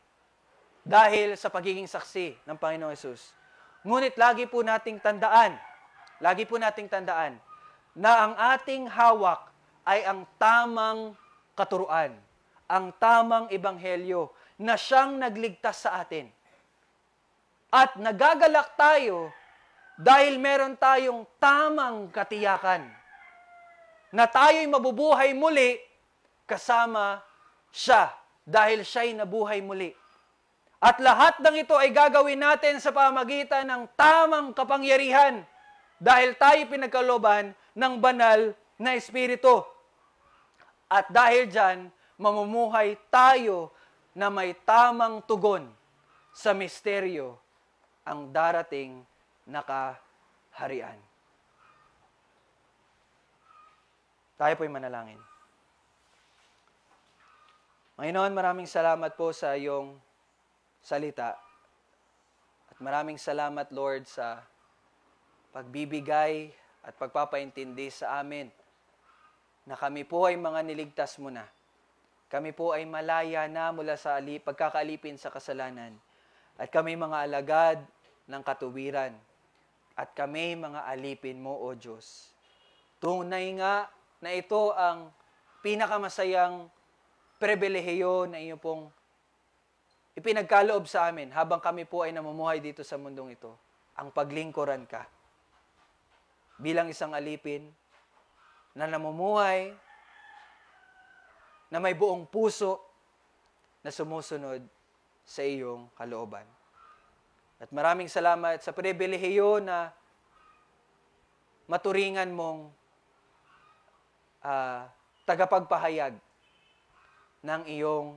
dahil sa pagiging saksi ng Panginoong Hesus. Ngunit lagi po nating tandaan na ang ating hawak ay ang tamang katuruan, ang tamang ebanghelyo na siyang nagligtas sa atin. At nagagalak tayo dahil meron tayong tamang katiyakan na tayo'y mabubuhay muli kasama siya dahil siya'y nabuhay muli. At lahat ng ito ay gagawin natin sa pamagitan ng tamang kapangyarihan dahil tayo pinagkalooban ng banal na Espiritu. At dahil dyan, mamumuhay tayo na may tamang tugon sa misteryo ang darating na kaharian. Tayo po'y manalangin. Panginoon, maraming salamat po sa iyong salita. At maraming salamat, Lord, sa pagbibigay at pagpapaintindi sa amin na kami po ay mga niligtas mo na. Kami po ay malaya na mula sa pagkakaalipin sa kasalanan. At kami mga alagad ng katuwiran. At kami mga alipin mo, O Diyos. Tunay nga na ito ang pinakamasayang pribilehiyo na iyo pong ipinagkaloob sa amin habang kami po ay namumuhay dito sa mundong ito. Ang paglingkuran ka. Bilang isang alipin na namumuhay, na may buong puso na sumusunod sa iyong kalooban. At maraming salamat sa pribilehiyo na maturingan mong tagapagpahayag ng iyong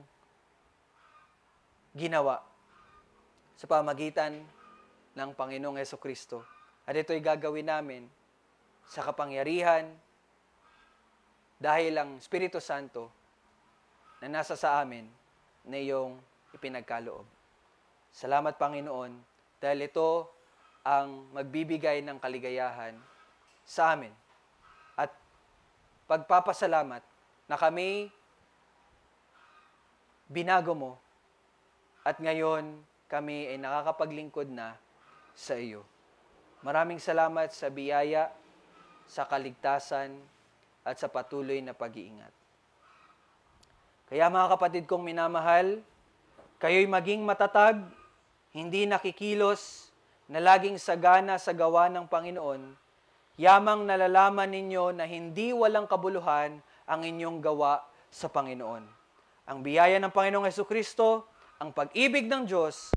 ginawa sa pamagitan ng Panginoong Hesukristo. At ito'y gagawin namin sa kapangyarihan dahil ang Espiritu Santo na nasa sa amin na iyong ipinagkaloob. Salamat, Panginoon, dahil ito ang magbibigay ng kaligayahan sa amin. At pagpapasalamat na kami binago mo at ngayon kami ay nakakapaglingkod na sa iyo. Maraming salamat sa biyaya, sa kaligtasan, at sa patuloy na pag-iingat. Kaya mga kapatid kong minamahal, kayo'y maging matatag, hindi nakikilos, na laging sagana sa gawa ng Panginoon, yamang nalalaman ninyo na hindi walang kabuluhan ang inyong gawa sa Panginoon. Ang biyaya ng Panginoong Hesukristo, ang pag-ibig ng Diyos,